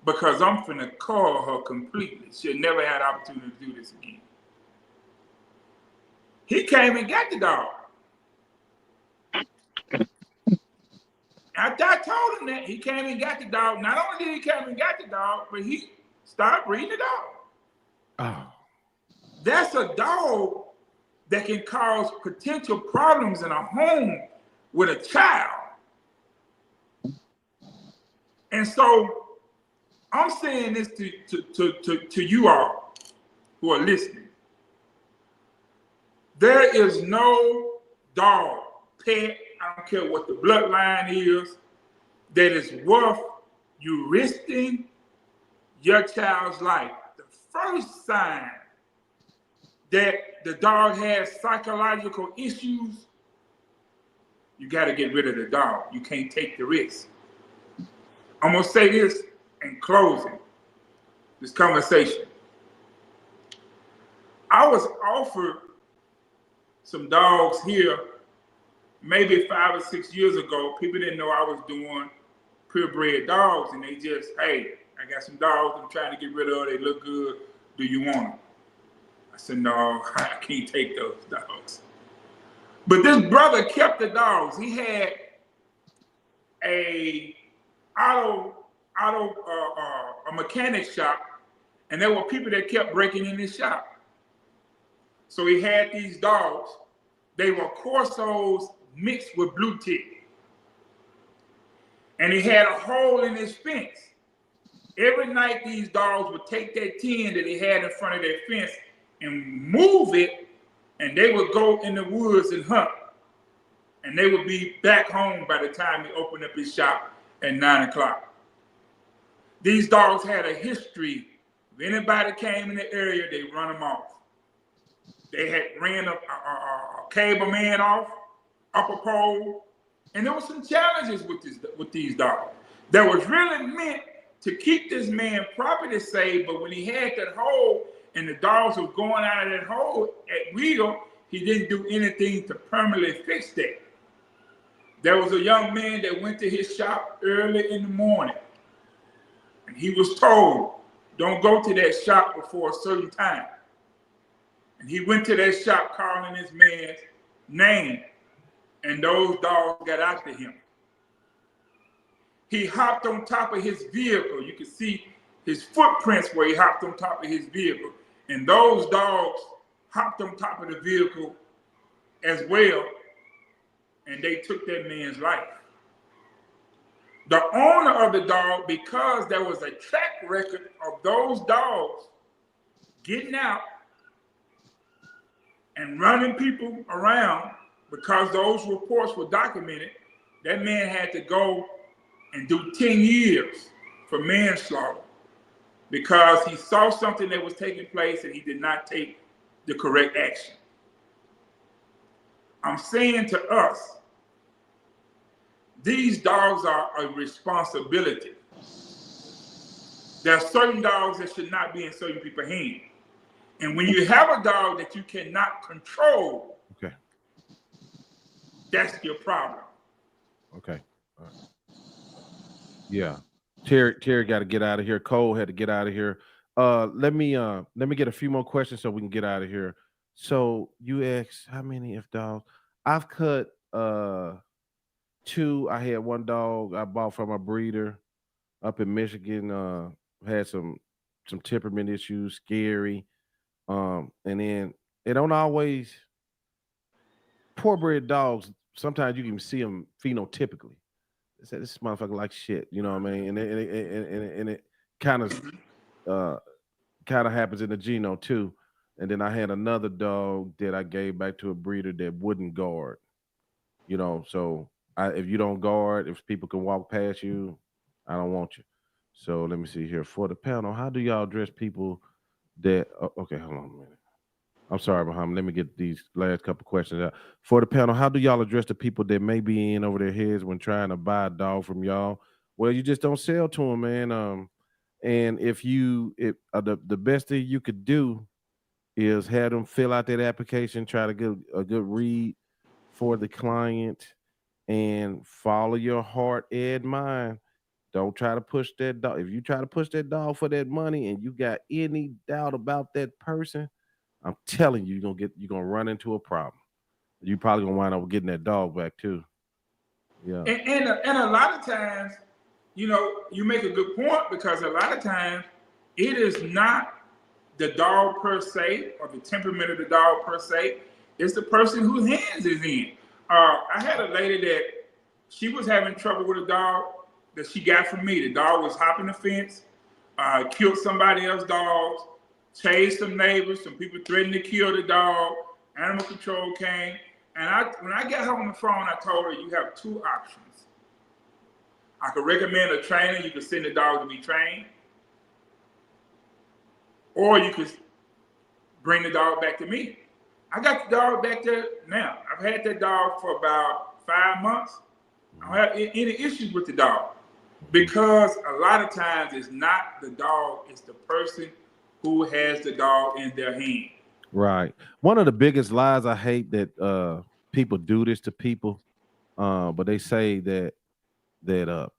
because I'm finna call her completely. She'll never have the opportunity to do this again. He came and got the dog. After I told him that, he came and got the dog. Not only did he come and got the dog, but he started breeding the dog. Oh. That's a dog that can cause potential problems in a home with a child. And so I'm saying this to you all who are listening. There is no dog, pet, I don't care what the bloodline is, that is worth you risking your child's life. The first sign that the dog has psychological issues, you got to get rid of the dog. You can't take the risk. I'm going to say this in closing this conversation. I was offered some dogs here maybe 5 or 6 years ago. People didn't know I was doing purebred dogs, and they just, hey, I got some dogs I'm trying to get rid of. They look good. Do you want them? I said, no, I can't take those dogs. But this brother kept the dogs. He had a mechanic shop, and there were people that kept breaking in his shop. So he had these dogs. They were Corsos mixed with blue tick. And he had a hole in his fence. Every night these dogs would take that tin that he had in front of their fence and move it, and they would go in the woods and hunt. And they would be back home by the time he opened up his shop at 9 o'clock. These dogs had a history. If anybody came in the area, they run them off. They had ran a cable man off up a pole, and there was some challenges with these dogs that was really meant to keep this man property safe. But when he had that hole and the dogs were going out of that hole at will, he didn't do anything to permanently fix that. There was a young man that went to his shop early in the morning, and he was told, don't go to that shop before a certain time. And he went to that shop calling this man's name, and those dogs got after him. He hopped on top of his vehicle. You can see his footprints where he hopped on top of his vehicle. And those dogs hopped on top of the vehicle as well, and they took that man's life. The owner of the dog, because there was a track record of those dogs getting out and running people around, because those reports were documented, that man had to go and do 10 years for manslaughter because he saw something that was taking place and he did not take the correct action. I'm saying to us, these dogs are a responsibility. There are certain dogs that should not be in certain people's hands. And when you have a dog that you cannot control, Okay. that's your problem. Okay. All right. Yeah. Terry got to get out of here. Cole had to get out of here. Let me get a few more questions so we can get out of here. So you asked how many if dogs? I've cut 2. I had one dog I bought from a breeder up in Michigan. Had some temperament issues, scary. And then it don't always purebred dogs. Sometimes you can see them phenotypically. Say this motherfucker like shit, you know what I mean? And it kind of happens in the genome too. And then I had another dog that I gave back to a breeder that wouldn't guard, you know. So if you don't guard, if people can walk past you, I don't want you. So let me see here for the panel. How do y'all address people that? Okay, hold on a minute. I'm sorry, Muhammad. Let me get these last couple questions out. For the panel, how do y'all address the people that may be in over their heads when trying to buy a dog from y'all? Well, you just don't sell to them, man. And if the best thing you could do is have them fill out that application, try to get a good read for the client, and follow your heart and mind. Don't try to push that dog. If you try to push that dog for that money and you got any doubt about that person, I'm telling you, you're gonna run into a problem. You probably gonna wind up getting that dog back too. Yeah. And a lot of times, you know, you make a good point because a lot of times it is not the dog per se or the temperament of the dog per se. It's the person whose hands is in. I had a lady that she was having trouble with a dog that she got from me. The dog was hopping the fence, killed somebody else's dogs, chased some neighbors, some people threatened to kill the dog. Animal control came. And when I got her on the phone, I told her, you have 2 options. I could recommend a trainer. You could send the dog to be trained. Or you could bring the dog back to me. I got the dog back there now. I've had that dog for about 5 months. I don't have any issues with the dog because a lot of times it's not the dog, it's the person who has the dog in their hand. Right. One of the biggest lies I hate that people do this to people, but they say that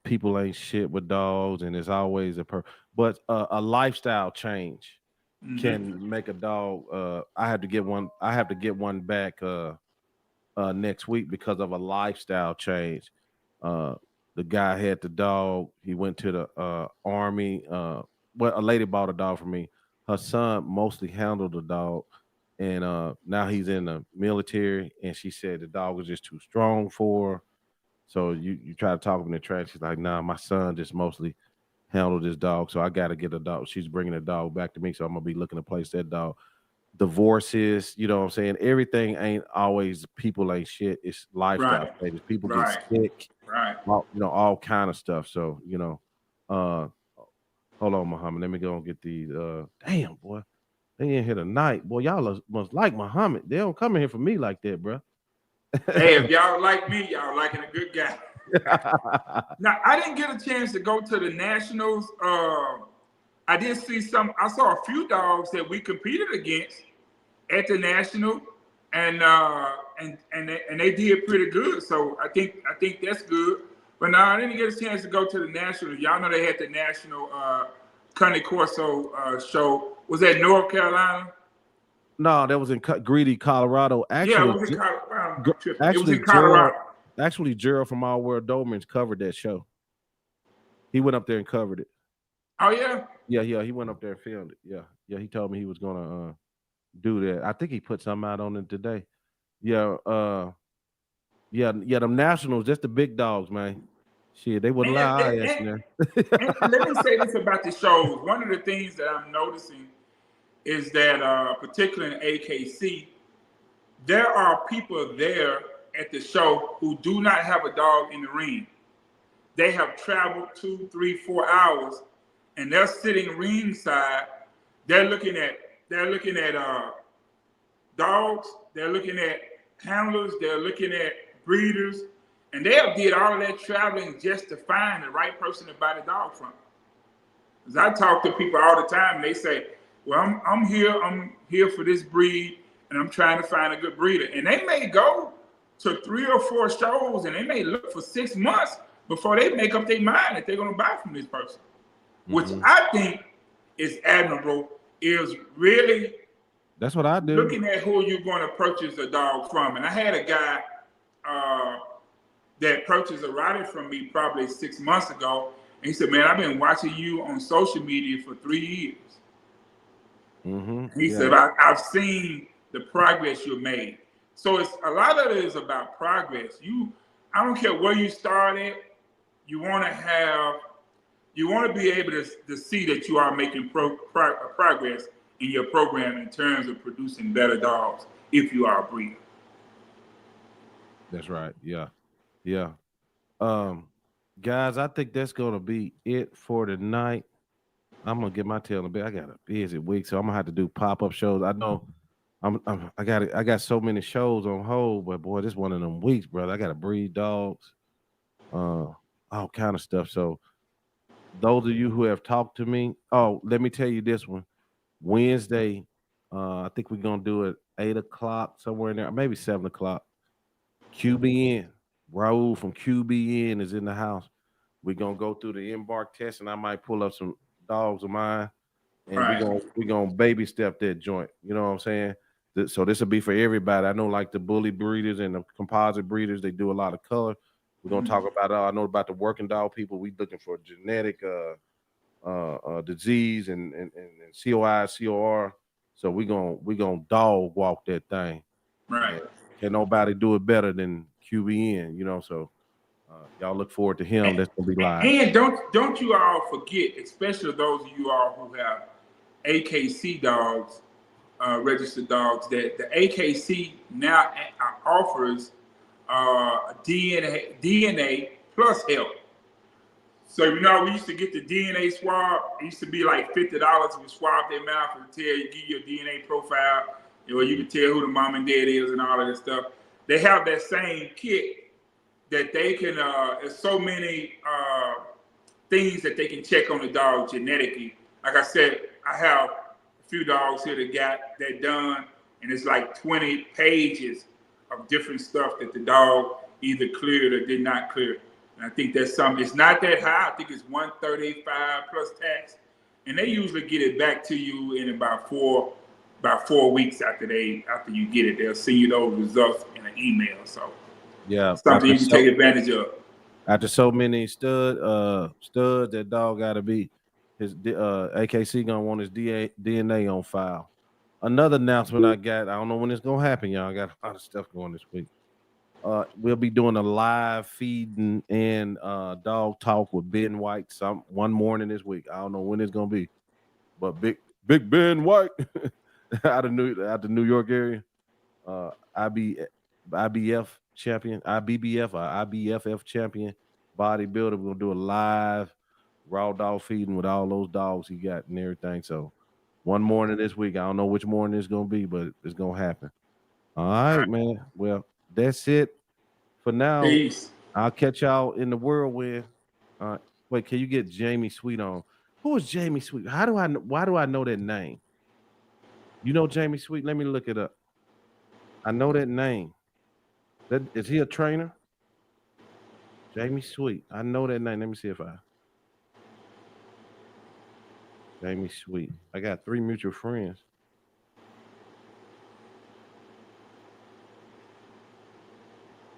people ain't shit with dogs and it's always but a lifestyle change can make a dog. I have to get one back next week because of a lifestyle change. The guy had the dog. He went to the army. A lady bought a dog from me. Her son mostly handled the dog, and now he's in the military. And she said the dog was just too strong for her. So you try to talk him in the trash. She's like, nah, my son just mostly handled this dog. So I got to get a dog. She's bringing the dog back to me. So I'm going to be looking to place that dog. Divorces, you know what I'm saying? Everything ain't always people ain't shit. It's lifestyle changes. People get sick, all kind of stuff. So, hold on, Muhammad. Let me go and get these. Damn, boy. They in here tonight. Boy, y'all must like Muhammad. They don't come in here for me like that, bro. Hey, if y'all like me, y'all liking a good guy. Now, I didn't get a chance to go to the nationals. I did see some. I saw a few dogs that we competed against at the national, and they did pretty good. So I think that's good. But no, I didn't get a chance to go to the national. Y'all know they had the national Corso show. Was that North Carolina? No, that was in Greedy, Colorado. Yeah, it Actually, was in Colorado. It was actually, in Colorado. Gerald from Our World Dobermans covered that show. He went up there and covered it. Oh yeah. Yeah. He went up there and filmed it. Yeah. He told me he was gonna do that. I think he put something out on it today. Yeah. Them nationals, just the big dogs, man. Shit, they wouldn't allow our ass in there. And let me say this about the shows. One of the things that I'm noticing is that, particularly in AKC, there are people there at the show who do not have a dog in the ring. They have traveled 2, 3, 4 hours, and they're sitting ringside. They're looking at dogs. They're looking at handlers. They're looking at breeders, and they have did all of that traveling just to find the right person to buy the dog from. Because I talk to people all the time, and they say, "Well, I'm here for this breed, and I'm trying to find a good breeder." And they may go to 3 or 4 shows, and they may look for 6 months before they make up their mind that they're going to buy from this person, which I think is admirable. Is really that's what I do. Looking at who you're going to purchase a dog from. And I had a guy that purchased a rider from me probably 6 months ago. And he said, "Man, I've been watching you on social media for 3 years." He said, I've seen the progress you made. So it's a lot of it is about progress. I don't care where you started. You want to be able to see that you are making progress in your program in terms of producing better dogs if you are a breeder. That's right. Yeah. Guys, I think that's gonna be it for tonight. I'm gonna get my tail in a bit. I got a busy week, so I'm gonna have to do pop-up shows. I know I got so many shows on hold, but boy, this one of them weeks, brother. I gotta breed dogs, all kind of stuff. So those of you who have talked to me, let me tell you this one. Wednesday, I think we're gonna do it 8 o'clock, somewhere in there, maybe 7 o'clock. QBN. Raul from QBN is in the house. We're gonna go through the embark test, and I might pull up some dogs of mine, and we're gonna baby step that joint. You know what I'm saying? So this will be for everybody. I know, like the bully breeders and the composite breeders, they do a lot of color. We're gonna talk about. I know about the working dog people. We looking for genetic disease and COI, COR. So we gonna dog walk that thing. Right. Can nobody do it better than QBN? You know, so y'all look forward to him. That's gonna be live. And don't you all forget, especially those of you all who have AKC dogs, registered dogs, that the AKC now offers DNA plus health. So we used to get the DNA swab. It used to be like $50. We swab their mouth and give you a DNA profile. You can tell who the mom and dad is and all of that stuff. They have that same kit that they can. There's so many things that they can check on the dog genetically. Like I said, I have a few dogs here that got that done, and it's like 20 pages of different stuff that the dog either cleared or did not clear. And I think that's something. It's not that high. I think it's $135 plus tax, and they usually get it back to you in about 4 weeks after you get it. They'll send you those results in an email. So something you can take advantage of. After so many studs, that dog got to be his AKC gonna want his DNA on file. Another announcement I got. I don't know when it's gonna happen, y'all. I got a lot of stuff going this week. We'll be doing a live feeding and dog talk with Ben White one morning this week. I don't know when it's gonna be, but big Ben White out of New York area, IBF champion, IBBF or IBFF champion bodybuilder. We're gonna do a live raw dog feeding with all those dogs he got and everything. So one morning this week. I don't know which morning it's gonna be, but it's gonna happen. All right, man. Well, that's it for now. Peace. I'll catch y'all in the whirlwind. Wait, can you get Jamie Sweet on? Who is Jamie Sweet? How do I know? Why do I know that name? You know Jamie Sweet? Let me look it up. I know that name. That is he a trainer? Jamie Sweet. I know that name. Let me see if I Jamie Sweet. I got 3 mutual friends.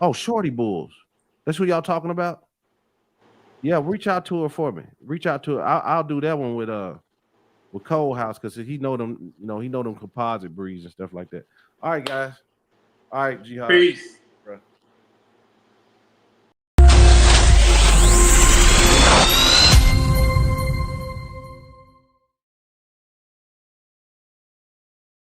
Oh, Shorty Bulls. That's who y'all talking about? Yeah, reach out to her for me. Reach out to her. I'll do that one with Cole House because he know them, he know them composite breeds and stuff like that. All right, guys. All right, Jihad. Peace.